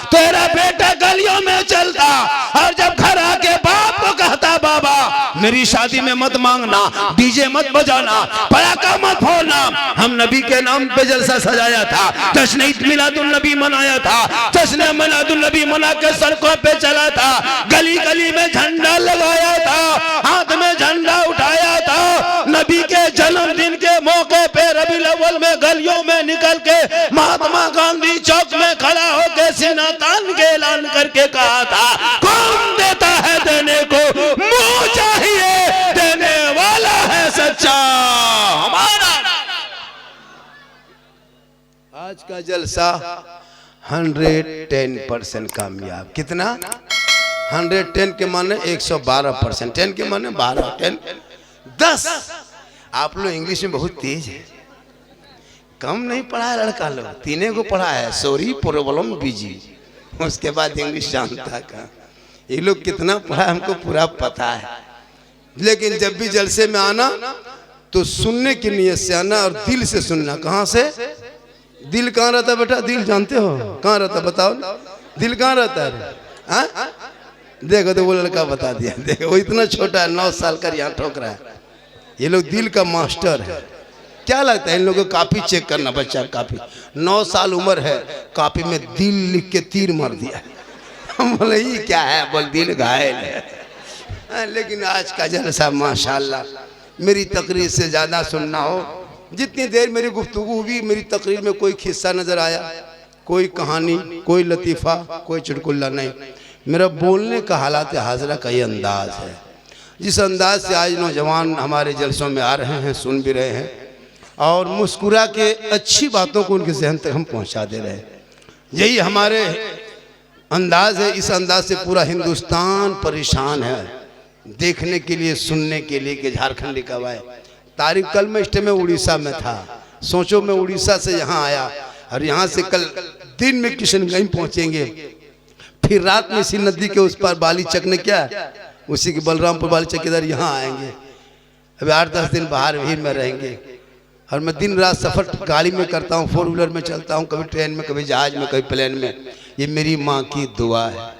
तेरा बेटा गलियों में चलता, और जब घर आके बाप को कहता, बाबा मेरी शादी में मत मांगना, डीजे मत बजाना, पटाखा मत फोड़ना, हम नबी के नाम पे जलसा सजाया था, जश्न मिलादुन नबी मनाया था, जश्न मिलादुन नबी मना के सड़कों पे चला था, गली गली में झंडा लगाया था, हाथ में झंडा उठाया था, नबी के जन्मदिन के मौके पे रबीउल अव्वल में गलियों में निकल के महात्मा गांधी चौक में खड़ा होकर सीना तान के ऐलान करके कहा था, कौन देता है देने को, मुंह चाहिए देने वाला है सच्चा हमारा। आज का जलसा 110% कामयाब। कितना? 110 के माने 112%, 10 के माने 12, 10। आप लोग इंग्लिश में बहुत तेज है, कम नहीं पढ़ा है लड़का लोग, 3 को पढ़ा है, सॉरी प्रॉब्लम बिजी, उसके बाद इंग्लिश जानता का। ये लोग कितना पढ़ा हमको पूरा पता है, लेकिन जब भी जलसे में आना तो सुनने की नियत से आना और दिल से सुनना। कहाँ से? दिल कहाँ रहता है बेटा? दिल जानते हो कहाँ रहता? बताओ, दिल कहाँ रहता है? देखो तो वो लड़का बता दिया, देखो वो इतना छोटा है, 9 साल का, यहाँ ठोक रहा है। ये लोग दिल का मास्टर है। क्या लगता है इन लोगों को? कापी चेक करना, बच्चा कापी, 9 साल उम्र है, कापी में दिल लिख के तीर मार दिया। हम बोले ये क्या है? बोल दिल घायल है। लेकिन आज का जलसा माशाल्लाह, मेरी तकरीर से ज़्यादा सुनना हो, जितनी देर मेरी गुफ्तगू हुई, मेरी तकरीर में कोई किस्सा नज़र आया, कोई कहानी, कोई लतीफ़ा, कोई चुटकुल्ला नहीं। मेरा बोलने का हालात हाजरा का ये अंदाज़ है, जिस अंदाज से आज नौजवान हमारे जलसों में आ रहे हैं, सुन भी रहे हैं, और मुस्कुरा के अच्छी बातों को उनके जहन तक हम पहुंचा दे रहे हैं। यही हमारे अंदाज है। इस अंदाज से पूरा हिंदुस्तान परेशान है देखने के लिए, सुनने के लिए कि झारखंड कब आए। तारीख कल मैं इस में उड़ीसा में था, सोचो मैं उड़ीसा से यहाँ आया, और यहाँ से कल दिन में किशनगंज पहुँचेंगे, फिर रात में इसी नदी के उस पार बाली चक ने क्या, उसी के बलरामपुर बाली चक इधर यहाँ आएंगे। अभी 8-10 दिन बाहर भीड़ में रहेंगे, और मैं दिन रात सफ़र गाड़ी में करता हूँ, 4 व्हीलर में चलता हूँ, कभी ट्रेन में, कभी जहाज में, कभी प्लेन में। ये मेरी माँ की दुआ है।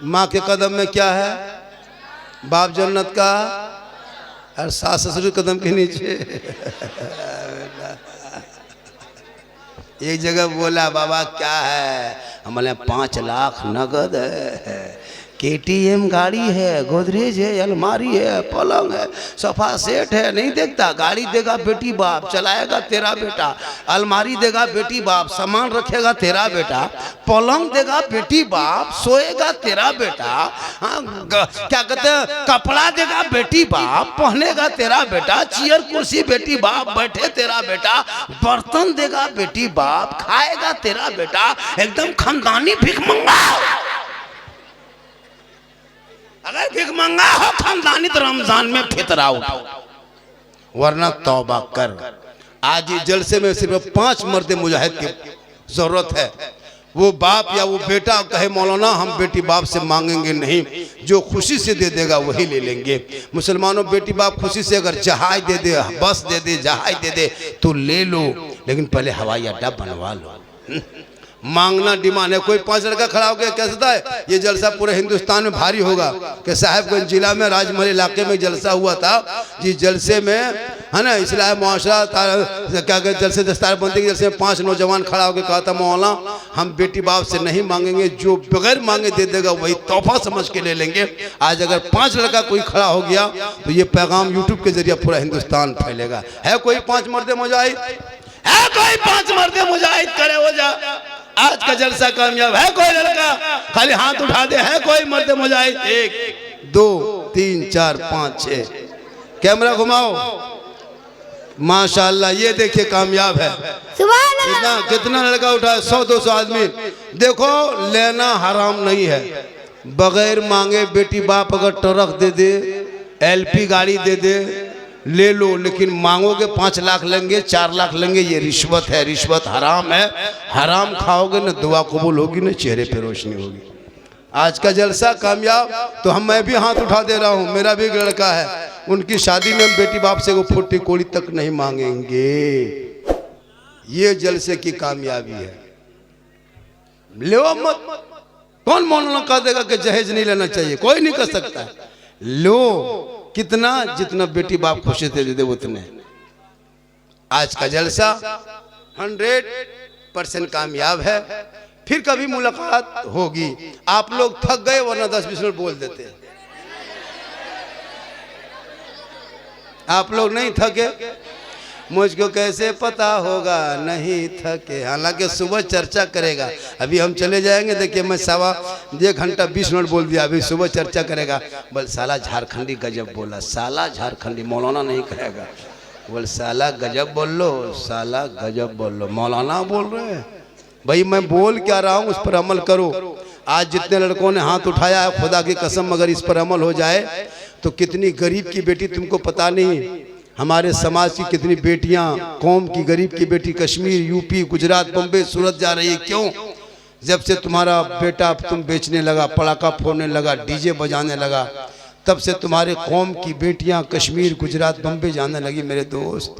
माँ के कदम में क्या है? बाप जन्नत का, और सास ससुर कदम के नीचे। एक जगह बोला, बाबा क्या है? हमारे 5 लाख नगद है, KTM गाड़ी है, गोदरेज है, अलमारी है, पलंग है, सोफा सेट है, नहीं देखता? गाड़ी देगा बेटी बाप, चलाएगा तेरा बेटा, अलमारी देगा बेटी बाप, सामान रखेगा तेरा बेटा, पलंग देगा बेटी बाप, सोएगा तेरा बेटा, क्या कहते हैं, कपड़ा देगा बेटी बाप, पहनेगा तेरा बेटा, चेयर कुर्सी बेटी बाप बैठे तेरा बेटा, बर्तन देगा बेटी बाप, खाएगा तेरा बेटा, एकदम खानदानी भिखमंगा। अगर भिख मंगा हो खानदानी तो रमजान में फितरा उठाओ, वरना तौबा कर। आज ये जलसे में सिर्फ 5 मर्द मुजाहिद की जरूरत है। वो बाप या वो बेटा कहे मौलाना हम बेटी बाप से मांगेंगे नहीं, जो खुशी से दे देगा वही ले लेंगे। मुसलमानों, बेटी बाप खुशी से अगर जहाज दे दे, बस दे दे, जहाज दे दे तो ले लो, लेकिन पहले हवाई अड्डा बनवा लो। मांगना डिमांड है। कोई 5 लड़का खड़ा होकर कहता है ये जलसा पूरे हिंदुस्तान में भारी होगा कि साहिबगंज जिला में राजमहल इलाके में जलसा हुआ था। जिस जलसे में है ना इस्लाह मुआशरा क्या कहते जलसे दस्तारबंदी के जलसे में 5 नौजवान खड़ा होकर कहा था मौलाना हम बेटी बाप से नहीं मांगेंगे, जो बगैर मांगे दे देगा वही तोहफा समझ के ले लेंगे। आज अगर 5 लड़का कोई खड़ा हो गया तो ये पैगाम यूट्यूब के जरिए पूरा हिंदुस्तान फैलेगा। है कोई 5 मर्द मुजाहिद, है कोई 5 मर्द मुजाहिद खड़े हो जा। आज का जलसा कामयाब है। कोई लड़का खाली हाथ उठा दे, है कोई मर्द मुजाहिद। 1 2 3 4 5 6 कैमरा घुमाओ। माशाल्लाह ये देखिए कामयाब है। कितना लड़का उठा है? 100-200 आदमी। देखो लेना हराम नहीं है। बगैर मांगे बेटी बाप अगर ट्रक दे दे, एलपी गाड़ी दे दे, ले लो, लेकिन मांगोगे 5 लाख लेंगे, 4 लाख लेंगे, ये रिश्वत है। रिश्वत हराम है। हराम खाओगे न दुआ कबूल होगी न चेहरे पे रोशनी होगी। आज का जलसा कामयाब तो मैं भी हाथ उठा दे रहा हूँ। मेरा भी लड़का है, उनकी शादी में हम बेटी बाप से वो फुट्टी कोड़ी तक नहीं मांगेंगे। ये जलसे की कामयाबी है। लो मत। कौन मौलाना कह देगा कि जहेज नहीं लेना चाहिए? कोई नहीं कर सकता। लो कितना जितना बेटी बाप खुशी से दे दे उतने। आज का जलसा 100% कामयाब है। फिर कभी मुलाकात होगी। आप लोग थक गए वरना 10-20 मिनट बोल देते। आप लोग नहीं थके, मुझको कैसे पता होगा नहीं थके। हालांकि सुबह चर्चा करेगा। अभी हम चले जाएंगे। देखिए मैं 1 घंटा 20 मिनट बोल दिया। अभी सुबह चर्चा करेगा। बोल साला झारखंडी गजब बोला। साला झारखंडी मौलाना नहीं कहेगा। बोल साला गजब बोल लो, साला गजब बोल लो। मौलाना बोल रहे हैं। भाई मैं बोल क्या रहा हूँ उस पर अमल करो। आज जितने लड़कों ने हाथ उठाया है, खुदा की कसम अगर इस पर अमल हो जाए तो कितनी गरीब की बेटी तुमको पता नहीं। हमारे समाज की कितनी बेटियां, कौम की गरीब की बेटी कश्मीर, यूपी, गुजरात, बम्बई, सूरत जा रही है। क्यों? जब से तुम्हारा बेटा तुम बेचने लगा, पटाखा फोड़ने लगा, डीजे बजाने लगा, तब से तुम्हारे कौम की बेटियां कश्मीर, गुजरात, बम्बई जाने लगी। मेरे दोस्त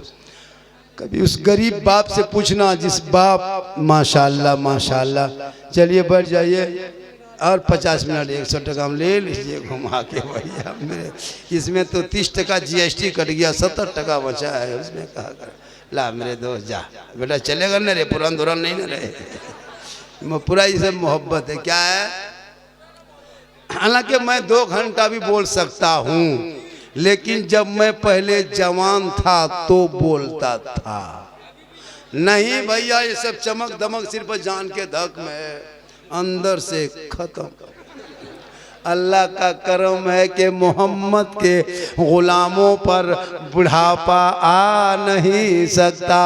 कभी उस गरीब बाप से पूछना जिस बाप माशाल्लाह माशाल्लाह। चलिए बैठ जाइए और 50 मिनट 100 टका हम ले लीजिए घुमा के भैया। मेरे इसमें तो 30 टका GST कट गया, 70 टका बचा है। उसमें कहा कर ला मेरे दोस्त जा बेटा, चलेगा न रे, पुरान दुरान नहीं न रहे। पूरा इसे मोहब्बत है। क्या है? हालांकि मैं 2 घंटा भी बोल सकता हूँ, लेकिन जब मैं पहले जवान था तो बोलता था। नहीं भैया ये सब चमक दमक सिर्फ जान के धक में, अंदर से खत्म। अल्लाह का करम है कि मोहम्मद के गुलामों पर बुढ़ापा आ नहीं सकता।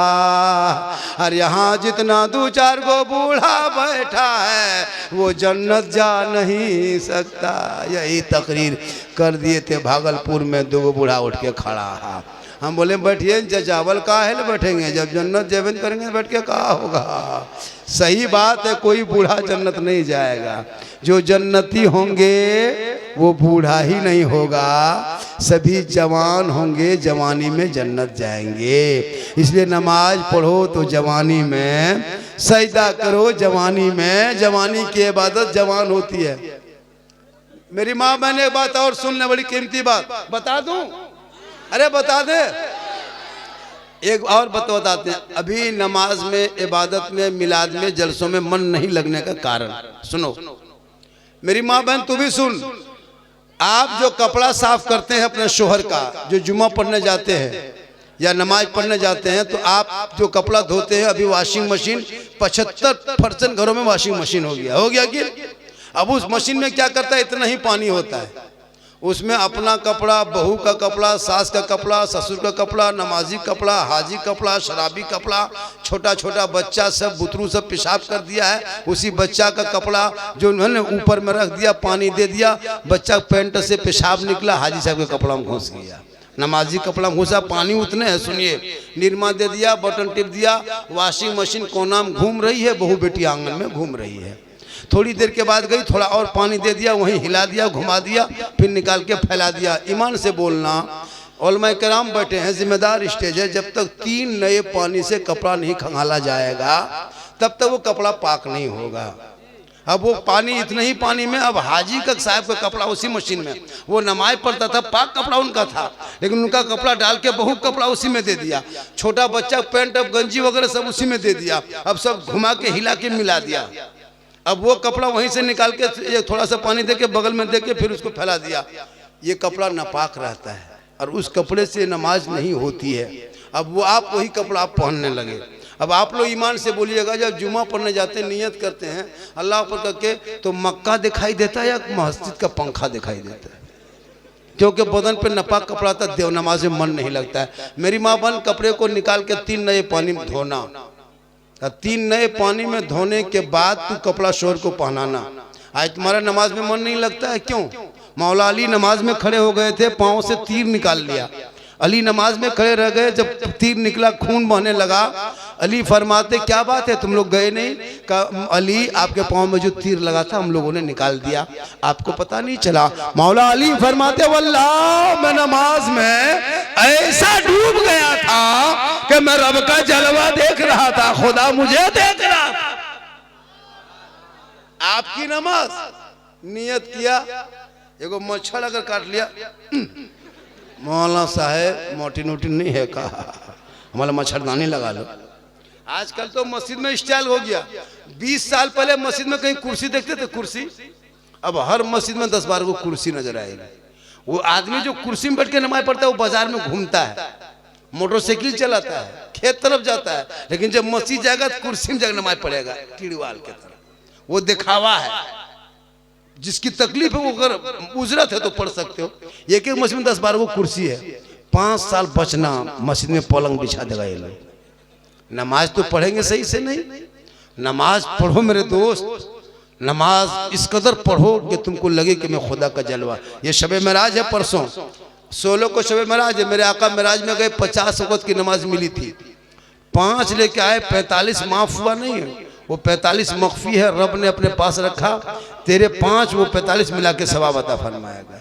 और यहाँ जितना 2-4 गो बूढ़ा बैठा है वो जन्नत जा नहीं सकता। यही तकरीर कर दिए थे भागलपुर में। 2 गो बूढ़ा उठ के खड़ा है। हम बोले बैठिए चावल का है बैठेंगे, जब जन्नत जेबन करेंगे बैठ के कहा होगा। सही बात है, कोई बूढ़ा जन्नत नहीं जाएगा। जो जन्नती होंगे वो बूढ़ा ही नहीं होगा, सभी जवान होंगे, जवानी में जन्नत जाएंगे। इसलिए नमाज पढ़ो तो जवानी में, सजदा करो जवानी में। जवानी की इबादत जवान होती है। मेरी माँ मैंने एक बात और सुनने, बड़ी कीमती बात बता दूं? अरे बता दे। एक और बताते हैं। अभी नमाज में, इबादत में, मिलाद में, जलसों में मन नहीं लगने का कारण सुनो। मेरी माँ बहन तू भी सुन। आप जो कपड़ा साफ करते हैं अपने शोहर का, जो जुम्मा पढ़ने जाते हैं या नमाज पढ़ने जाते हैं, तो आप जो कपड़ा धोते हैं, अभी वॉशिंग मशीन 75% घरों में वॉशिंग मशीन हो गया कि अब उस मशीन में क्या करता है, इतना ही पानी होता है। उसमें अपना कपड़ा, बहू का कपड़ा, सास का कपड़ा, ससुर का कपड़ा, नमाजी कपड़ा, हाजी कपड़ा, शराबी कपड़ा, छोटा छोटा बच्चा सब बुतरू सब पेशाब कर दिया है। उसी बच्चा का कपड़ा जो उन्होंने ऊपर में रख दिया, पानी दे दिया, बच्चा पैंट से पेशाब निकला, हाजी साहब के कपड़ा में घुस गया। नमाजी कपड़ा में घुसा, पानी उतने है। सुनिए, निरमा दे दिया, बटन टिप दिया, वॉशिंग मशीन कोना में घूम रही है, बहू बेटी आंगन में घूम रही है। थोड़ी देर के बाद गई, थोड़ा और पानी दे दिया, वहीं हिला दिया, घुमा दिया, फिर निकाल के फैला दिया। ईमान से बोलना, उलमाए किराम बैठे हैं, जिम्मेदार स्टेज है। जब तक 3 नए पानी से कपड़ा नहीं खंगाला जाएगा तब तक वो कपड़ा पाक नहीं होगा। अब वो पानी, इतने ही पानी में, अब हाजी का साहब का कपड़ा उसी मशीन में, वो नमाज पढ़ता था, पाक कपड़ा उनका था, लेकिन उनका कपड़ा डाल के बहु कपड़ा उसी में दे दिया, छोटा बच्चा पैंट अब गंजी वगैरह सब उसी में दे दिया, अब सब घुमा के हिला के मिला दिया। अब वो कपड़ा वहीं से निकाल के थोड़ा सा पानी दे के बगल में दे के फिर उसको फैला दिया। ये कपड़ा नापाक रहता है और उस कपड़े से नमाज नहीं होती है। अब वो आप वही कपड़ा आप पहनने लगे। अब आप लोग ईमान से बोलिएगा, जब जुमा पढ़ने जाते हैं, नियत करते हैं अल्लाह पर करके, तो मक्का दिखाई देता है या मस्जिद का पंखा दिखाई देता है? क्योंकि बदन पे नापाक कपड़ा था, देव नमाज में मन नहीं लगता है। मेरी माँ बहन कपड़े को निकाल के 3 नए पानी में धोना, 3 नए पानी में धोने के बाद तू कपड़ा शोर को पहनाना। आज तुम्हारा नमाज में मन नहीं लगता है, क्यों? मौला अली नमाज में खड़े हो गए थे, पाँव से तीर निकाल लिया। अली नमाज में खड़े रह गए, जब तीर निकला खून बहने लगा, अली फरमाते क्या बात है तुम लोग गए नहीं? कहा अली आपके पाँव में जो तीर लगा था हम लोगों ने निकाल दिया, आपको पता नहीं चला। मौला अली फरमाते वल्लाह मैं नमाज में ऐसा डूब गया था कि मैं रब का जलवा देख रहा था, खुदा मुझे देख रहा था। आपकी नमाज, नियत किया, एगो मच्छर अगर काट लिया, मौलाना साहब मोटी नोटी नहीं है, कहा हमारा मच्छरदानी लगा लो। आजकल तो मस्जिद में स्टाइल हो गया। 20 साल पहले मस्जिद में कहीं कुर्सी देखते थे, कुर्सी, अब हर मस्जिद में 10-12 को कुर्सी नजर आएगी। वो आदमी जो कुर्सी में बैठ के नमाज पढ़ता है वो बाजार में घूमता है, मोटरसाइकिल चलाता है, खेत तरफ जाता है, लेकिन जब मस्जिद जाएगा तो कुर्सी में जाकर नमाज पढ़ेगा टीड़वाल के तरह। वो दिखावा है। जिसकी तकलीफ है वो अगर उजरत है तो पढ़ सकते हो। एक एक मस्जिद में 10-12 को कुर्सी है। 5 साल बचना, मस्जिद में पलंग बिछा देगा ये लोग। नमाज तो पढ़ेंगे सही से नहीं। नमाज पढ़ो मेरे दोस्त, नमाज इस कदर पढ़ो कि तुमको लगे कि मैं खुदा का जलवा। ये शबे मेराज है, परसों 16 को शबे मेराज है। मेरे आका मेराज में गए, 50 वक्त की नमाज मिली थी, 5 लेके आए, 45 माफ हुआ नहीं है। वो 45 मख्फी है, रब ने अपने पास रखा। तेरे 5 वो 45 मिला के सवाब अता फरमाएगा।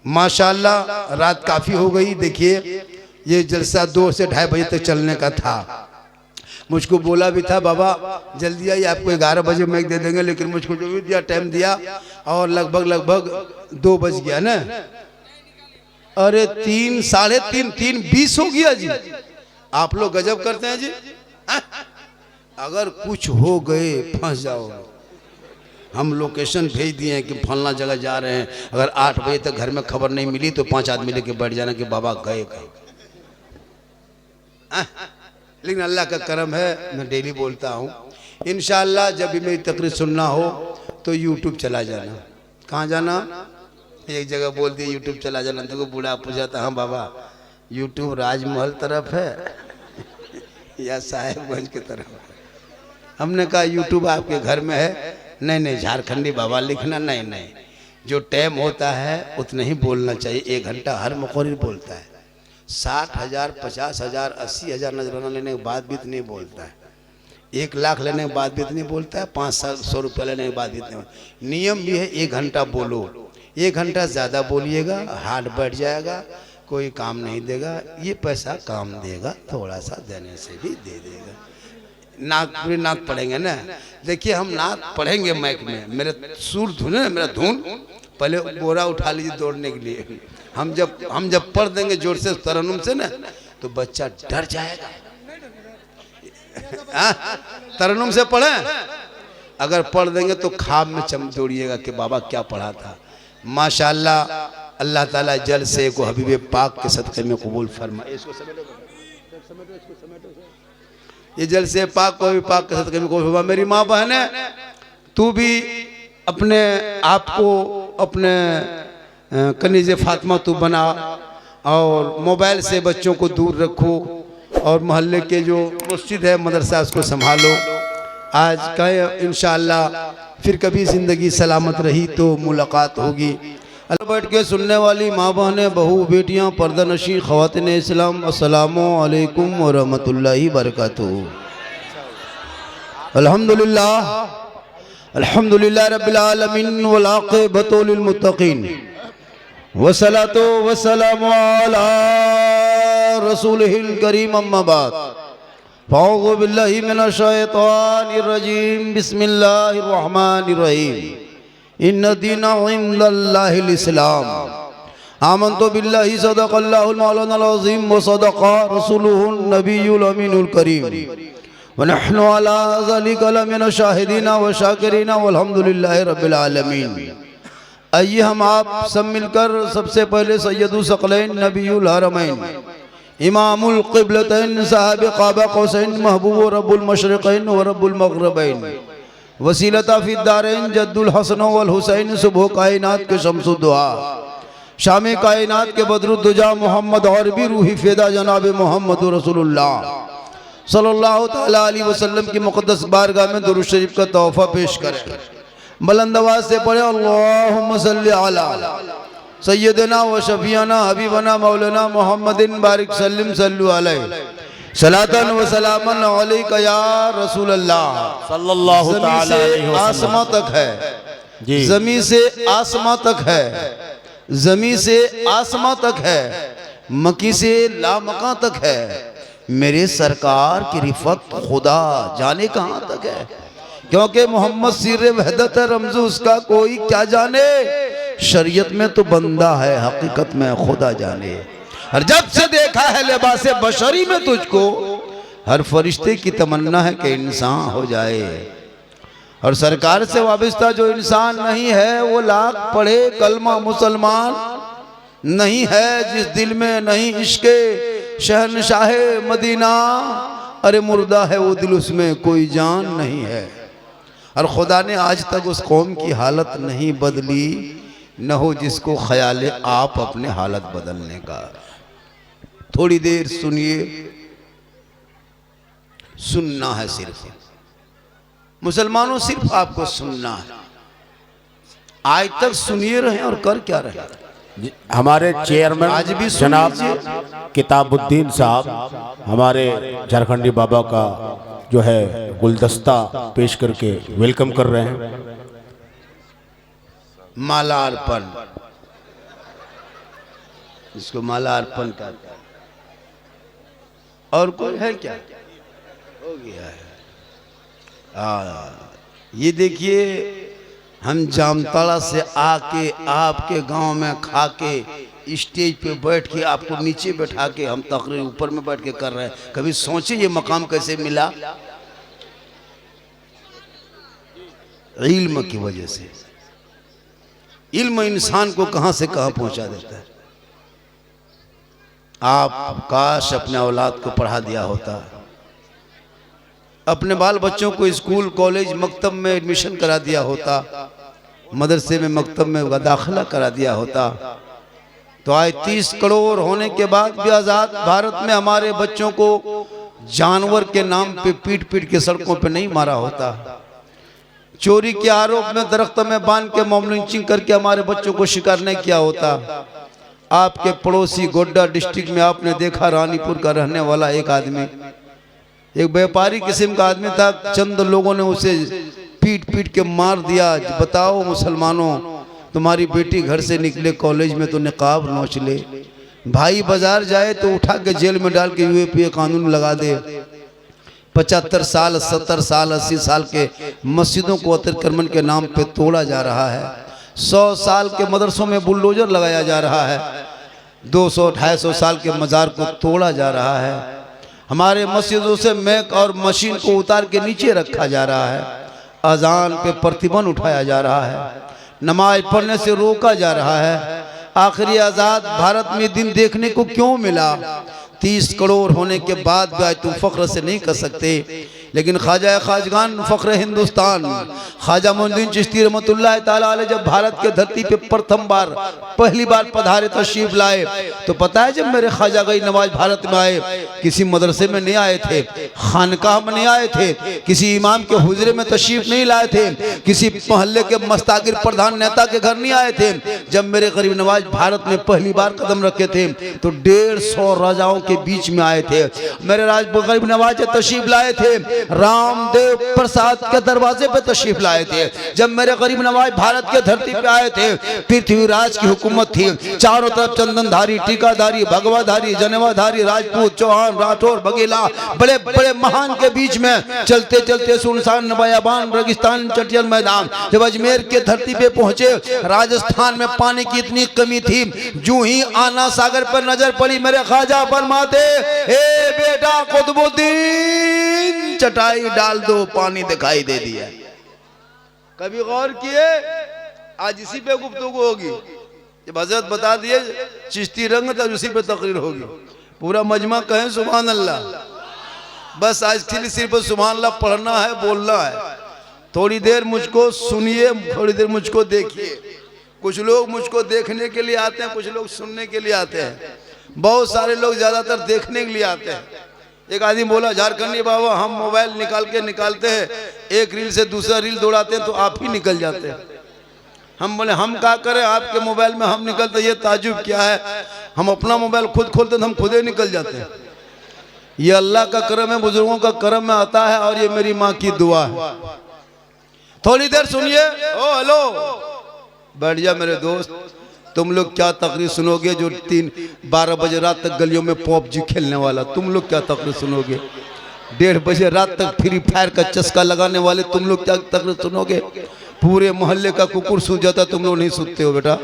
माशाअल्लाह रात काफ़ी हो गई। देखिए ये जलसा 2 से 2:30 बजे तक चलने का था। मुझको बोला भी था बाबा जल्दी आइए, आपको 11 बजे माइक दे देंगे, लेकिन मुझको जो भी दिया टाइम दिया और लगभग 2 बज गया ना। अरे 3, साढ़े 3, 20 हो गया जी। आप लोग गजब करते हैं जी। अगर कुछ हो गए फंस जाओगे। हम लोकेशन भेज दिए हैं कि फलना जगह जा रहे हैं, अगर 8 बजे तक घर में खबर नहीं मिली तो 5 आदमी लेके बैठ जाना कि बाबा गए कहीं। लेकिन अल्लाह का करम है, मैं डेली बोलता हूँ इंशाअल्लाह जब भी मेरी तकरीर सुनना हो तो यूट्यूब चला जाना। कहाँ जाना? एक जगह बोल दिए यूट्यूब चला जाना, देखो बूढ़ा पूछाता हाँ बाबा यूट्यूब राजमहल तरफ है या साहेबगंज की तरफ है? हमने कहा यूट्यूब आपके घर में है। नहीं झारखंडी बाबा लिखना, नहीं जो टाइम होता है उतना ही बोलना चाहिए। 1 घंटा हर मुक़र्रिर बोलता है। 60,000 50,000 80,000 नजराना लेने के बाद भी इतनी बोलता है। 1 लाख लेने के बाद भी इतनी बोलता है। 500 रुपये लेने के बाद भी इतने। नियम भी है 1 घंटा बोलो। 1 घंटा ज़्यादा बोलिएगा हार्ट बैठ जाएगा, कोई काम नहीं देगा। ये पैसा काम देगा, थोड़ा सा देने से भी दे देगा। पूरी नात पढ़ेंगे ना। देखिए हम नात पढ़ेंगे माइक में, मेरे सुर धुने, मेरा धुन पहले बोरा उठा लीजिए दौड़ने के लिए। हम जब पढ़ देंगे जोर से तरन्नुम से ना तो बच्चा डर जाएगा। तरन्नुम से पढ़े, अगर पढ़ देंगे तो ख्वाब में दौड़िएगा कि बाबा क्या पढ़ा था। माशाअल्लाह अल्लाह ताला जल से को हबीबे पाक के सदक़े में कबूल फरमाए। ये जल से पाक को भी पाक के सदक़े में कबूल फरमाए। मेरी माँ बहन है, तू भी अपने आप को अपने कनीज़े फातिमा तू बना और मोबाइल से बच्चों को दूर रखो और मोहल्ले के जो मस्जिद है मदरसा उसको संभालो। आज कहें इंशाअल्लाह फिर कभी ज़िंदगी सलामत रही तो मुलाकात होगी। अल्लाह बैठ के सुनने वाली माँ बहनें, बहू बेटियाँ, पर्दानशी ख़वातीन इस्लाम, अस्सलामु अलैकुम व रहमतुल्लाहि व बरकातुहू। अल्हम्दुलिल्लाह अल्हम्दुलिल्लाह रब्बिल आलमीन वल आक़िबतु लिल मुत्तक़ीन वस्सलातु वस्सलामु अला रसूलिहिल करीम अम्मा बाद औज़ु बिल्लाहि मिनश शैतानिर रजीम बिस्मिल्लाहिर रहमानिर रहीम इन्न दीना इंदल्लाहिल इस्लाम आमन्तु बिल्लाहि सदक़ल्लाहुल मौलानाल अज़ीम व सदक़ा रसूलुहुन नबियुल अमीनुल करीम व नहनु अला ज़ालिका लमिनश शाहिदीना व शाकिरीना वल्हम्दुलिल्लाहि रब्बिल आलमीन। आइए हम आप सब मिलकर सबसे पहले सैयदुल सकलैन नबीउल हरमैन इमामुल क़िबलतैन साहिब क़ाबा क़ौसैन महबूब रब्बुल मशरिक़ैन व रब्बुल मग़रिबैन वसीलता फ़िद्दारैन जद्दुल हसन वल हुसैन सुबह कायनात के शम्सुद्दुहा शामी कायनात के बदरुद्दुजा मोहम्मद और भी रूही फ़िदा जनाब मोहम्मद रसूलुल्लाह सल्लल्लाहु तआला अलैहि वसल्लम की मुक़द्दस बारगाह में दुरूद शरीफ का तोहफ़ा पेश करें। बुलंद आवाज़ से पढ़े अल्लाहुम्मा सल्लि अला सय्यदना व शफीअना हबीबना मौलाना मोहम्मदिन बारिक सल्लिम सल्लु अलैहि सलातन व सलामन अलैका या रसूल अल्लाह। सल्लल्लाहु तआला अलैहि वसल्लम आसमां तक है जी, ज़मीन से आसमां तक है, ज़मीन से आसमां तक है, मकी से लामकां तक है। मेरे सरकार की रिफत खुदा जाने कहाँ तक है, क्योंकि मोहम्मद सिर वहदत रमज़ उसका कोई क्या जाने। शरीयत में तो बंदा है, हकीकत में खुदा जाने। और जब से देखा है लिबास बशरी में तुझको, हर फरिश्ते की तमन्ना है कि इंसान हो जाए। और सरकार से वाबस्ता जो इंसान नहीं है वो लाख पढ़े कलमा मुसलमान नहीं है। जिस दिल में नहीं इश्क़े शहनशाह मदीना, अरे मुर्दा है वो दिल, उसमें कोई जान नहीं है। और खुदा ने आज तक उस कौम की हालत नहीं बदली, न हो जिसको ख्याल आप अपने हालत बदलने का। थोड़ी देर सुनिए, सुनना है सिर्फ मुसलमानों, सिर्फ आपको सुनना है। आज तक सुनिए रहे और कर क्या रहे। हमारे चेयरमैन आज भी सुन जनाब लीजिए। किताबुद्दीन साहब हमारे झारखंडी बाबा का जो है गुलदस्ता पेश करके वेलकम कर रहे हैं। मालार्पण, इसको मालार्पण कहते हैं। और कोई है क्या? हो गया है। ये देखिए, हम जामताड़ा से आके आपके गांव में खा के स्टेज पे बैठ के आपको नीचे बैठा के हम तकरीर ऊपर में बैठ के कर रहे हैं। कभी सोचे ये मकाम कैसे मिला? इल्म की वजह से। इल्म इंसान को कहां से कहां पहुंचा देता है। आप काश अपने औलाद को पढ़ा दिया होता, अपने बाल बच्चों को स्कूल कॉलेज मकतब में एडमिशन करा दिया होता, मदरसे में मकतब में दाखिला करा दिया होता, तो आज 30 करोड़ होने के बाद भी आज़ाद भारत में हमारे बच्चों को जानवर के नाम पे पीट पीट के सड़कों पे नहीं मारा होता। चोरी के आरोप में दरख्त में बांध के मॉब लिंचिंग करके हमारे बच्चों को शिकार नहीं किया होता। आपके पड़ोसी गोड्डा डिस्ट्रिक्ट में आपने देखा, रानीपुर का रहने वाला एक आदमी, एक व्यापारी किस्म का आदमी था, चंद लोगों ने उसे पीट पीट के मार दिया। बताओ मुसलमानों, तुम्हारी बेटी घर से निकले कॉलेज में तो निकाब नोच ले, भाई बाजार जाए तो उठा के जेल में डाल के यूएपीए कानून लगा दे। 75 साल 70 साल 80 साल के मस्जिदों को अतिक्रमण के नाम पे तोड़ा जा रहा है। 100 साल के मदरसों में बुलडोजर लगाया जा रहा है। 200-250 साल के मज़ार को तोड़ा जा रहा है। हमारे मस्जिदों से मैक और मशीन को उतार के नीचे रखा जा रहा है। अजान पे प्रतिबंध उठाया जा रहा है। नमाज पढ़ने से रोका जा रहा है। आखिरी आज़ाद भारत में दिन देखने को क्यों मिला? 30 करोड़ होने के बाद भी आज तुम फ़ख्र से नहीं कर सकते। लेकिन ख्वाजा खाजगान फ़ख्र हिंदुस्तान ख्वाजा मोइनुद्दीन चिश्ती रहमतुल्लाह ताला अलैह जब भारत के धरती पे पहली बार पधारे तशरीफ लाए, तो पता है जब मेरे ख्वाजा गई नवाज भारत में आए, किसी मदरसे में नहीं आए थे, खानकाह में नहीं आए थे, किसी इमाम के हुजरे में तशरीफ नहीं लाए थे, किसी मोहल्ले के मस्तागिर प्रधान नेता के घर नहीं आए थे। जब मेरे गरीब नवाज भारत में पहली बार कदम रखे थे तो 150 राजाओं के बीच में आए थे। मेरे गरीब नवाज तशरीफ लाए थे रामदेव प्रसाद के दरवाजे पे तशरीफ लाए थे। जब मेरे गरीब नवाज भारत के धरती पे आए थे, पृथ्वीराज की हुकूमत थी, चारों तरफ चंदनधारी, टीकाधारी, भगवाधारी, जनेवाधारी, राजपूत, चौहान, राठौर, बघेला, बड़े बड़े महान के बीच में चलते चलते सुनसान बयाबान, रेगिस्तान, चटियल मैदान। जब अजमेर के धरती पे पहुंचे, राजस्थान में पानी की इतनी कमी थी, जो ही आना सागर पर नजर पड़ी, मेरे ख्वाजा फरमाते, ए बेटा कुतुबुद्दीन चटाई डाल दो, पानी दिखाई दे दिया। कभी गौर किए? आज इसी पे गुफ्तगू होगी। जब हजरत बता दिए चिश्ती रंग, तब उसी पे तकरीर होगी। पूरा मजमा कहें सुभान अल्लाह। बस आज सिर्फ सुभान अल्लाह पढ़ना है, बोलना है। थोड़ी देर मुझको सुनिए, थोड़ी देर मुझको देखिए। कुछ लोग मुझको देखने के लिए आते हैं, कुछ लोग सुनने के लिए आते हैं। बहुत सारे लोग ज्यादातर देखने के लिए आते हैं। एक आदमी बोला, झारखंडी बाबा हम मोबाइल निकालते हैं, एक रील से दूसरा रील दौड़ाते हैं तो आप ही निकल जाते हैं। हम बोले हम क्या करें, आपके मोबाइल में हम निकलते, ये ताजुब क्या है। हम अपना मोबाइल खुद खोलते तो हम खुद ही निकल जाते हैं। ये अल्लाह का करम है, बुजुर्गों का करम में आता है, और ये मेरी माँ की दुआ है। थोड़ी देर सुनिए। ओ हेलो, बैठ जा मेरे दोस्त। तुम लोग क्या तकरीर सुनोगे जो 12 बजे रात तक गलियों में पबजी खेलने वाला? तुम लोग क्या तकरीर सुनोगे? 1:30 बजे रात तक फ्री फायर का चस्का लगाने वाले तुम लोग क्या तकरीर सुनोगे? पूरे मोहल्ले का कुकुर सो जाता, तुम लोग नहीं सुनते हो बेटा।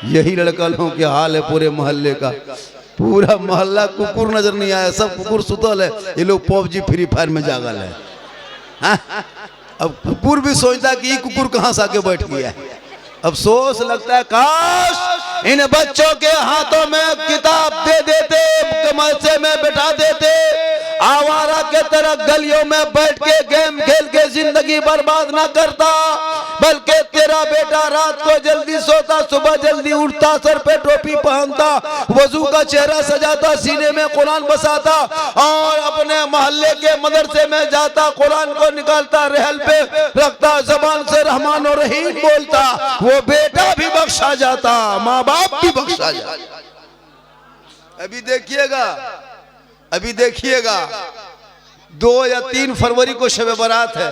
यही लड़का लोगों के हाल है पूरे मोहल्ले का। पूरा मोहल्ला कुकुर नजर नहीं आया, सब कुकुर सुतल है, ये लोग पबजी फ्री फायर में जागल है। हाँ? अब कुकुर भी सोचता है कि ये कुकुर कहाँ से आके बैठ गया है। अफसोस लगता है, काश इन बच्चों के हाथों में किताब दे देते, मदरसे में बैठा देते, आवारा के तरह गलियों में बैठ के गेम खेल के जिंदगी बर्बाद ना करता, बल्कि तेरा बेटा रात को जल्दी सोता, सुबह जल्दी उठता, सर पे टोपी पहनता, वजू का चेहरा सजाता, सीने में कुरान बसाता, और अपने मोहल्ले के मदरसे में जाता, कुरान को निकालता, रहल पे रखता, जबान से रहमान और रहीम बोलता, वो बेटा भी बख्शा जाता, माँ बाप भी बख्शा जाता। अभी देखिएगा 2 या 3 फरवरी को शब बारात है।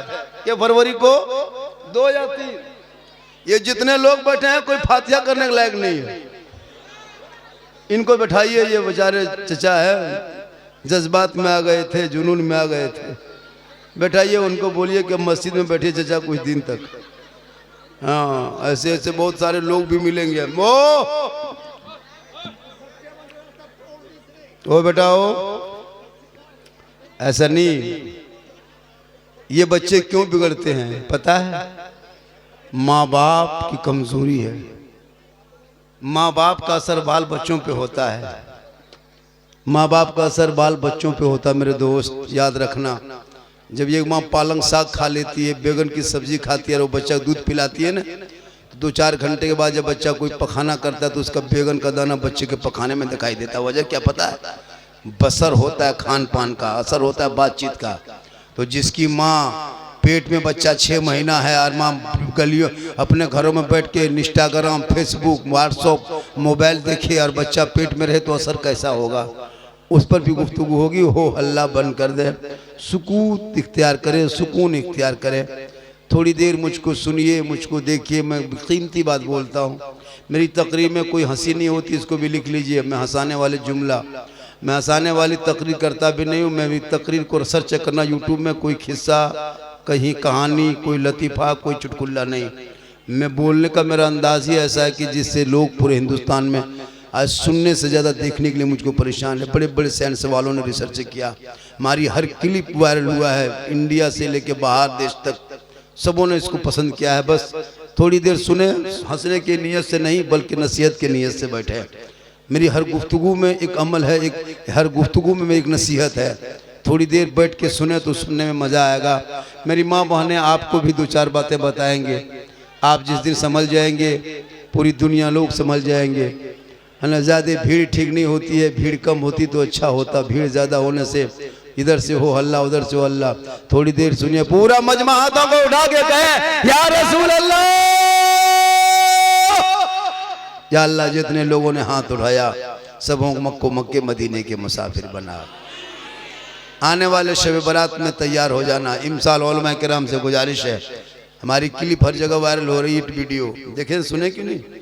ये फरवरी को 2 या 3, ये जितने लोग बैठे हैं कोई फातिहा करने के लायक नहीं है। इनको बैठाइए, ये बेचारे चचा है, जज्बात में आ गए थे, जुनून में आ गए थे। बैठाइए उनको, बोलिए कि मस्जिद में बैठिए चचा कुछ दिन तक। हाँ, ऐसे ऐसे बहुत सारे लोग भी मिलेंगे। ओ बेटा ओ, ऐसा नहीं। ये बच्चे क्यों बिगड़ते हैं पता है? माँ बाप की कमजोरी है। माँ बाप का असर बाल बच्चों पे होता है। माँ बाप का असर बाल बच्चों पे होता है मेरे दोस्त, याद रखना। जब ये माँ पालक साग खा लेती है, बैगन की सब्जी खाती है और वो बच्चा दूध पिलाती है ना, तो 2-4 घंटे के बाद जब बच्चा कोई पखाना करता है तो उसका बैगन का दाना बच्चे के पखाने में दिखाई देता है। वजह क्या पता है? बसर होता है खान पान का, असर होता है बातचीत का। तो जिसकी माँ पेट में बच्चा 6 महीना है और माँ गलियों अपने घरों में बैठ के इंस्टाग्राम, फेसबुक, व्हाट्सएप, मोबाइल देखे और बच्चा पेट में रहे तो असर कैसा होगा? उस पर भी गुफ्तगू होगी। हो हल्ला बंद कर दे, सुकून इख्तियार करे, सुकून इख्तियार करे। थोड़ी देर मुझको सुनिए, मुझको देखिए। मैं कीमती बात बोलता हूँ। मेरी तकरीर में कोई हंसी नहीं होती, इसको भी लिख लीजिए। मैं हंसाने वाले जुमला, मैं हंसाने वाली तकरीर करता भी नहीं हूँ। मैं भी तकरीर को सर्च करना यूट्यूब में, कोई खिस्सा, कहीं कहानी, कोई लतीफ़ा, कोई चुटकुल्ला नहीं। मैं बोलने का मेरा अंदाज ही ऐसा है कि जिससे लोग पूरे हिंदुस्तान में आज सुनने से ज़्यादा देखने के लिए मुझको परेशान है। बड़े बड़े साइंस वालों ने रिसर्च किया, हमारी हर क्लिप वायरल हुआ है, इंडिया से लेके बाहर देश तक सबों ने इसको पसंद किया है। बस थोड़ी देर सुने, हंसने की नीयत से नहीं बल्कि नसीहत की नीयत से बैठे। मेरी हर गुफ्तगू में एक अमल है, हर गुफ्तगू में एक नसीहत है। थोड़ी देर बैठ के सुने तो सुनने में मज़ा आएगा। मेरी माँ बहनें आपको भी 2-4 बातें बताएंगे। आप जिस दिन समझ जाएंगे, पूरी दुनिया लोग समझ जाएंगे, है ना। ज़्यादा भीड़ ठीक नहीं होती है, भीड़ कम होती तो अच्छा होता। भीड़ ज़्यादा होने से इधर से हो हल्ला, उधर से हो हल्ला। थोड़ी देर सुनिए, पूरा मजमा हाथों को उठा के कहे या रसूल अल्लाह, या अल्लाह। जितने लोगों ने हाथ उठाया सबों को मक्के मदीने के मुसाफिर बना। आने वाले शब बारात में तैयार हो जाना। इमसाल उलमा किराम से गुजारिश है, हमारी क्लिप हर जगह वायरल हो रही है, वीडियो देखें सुने क्यों नहीं।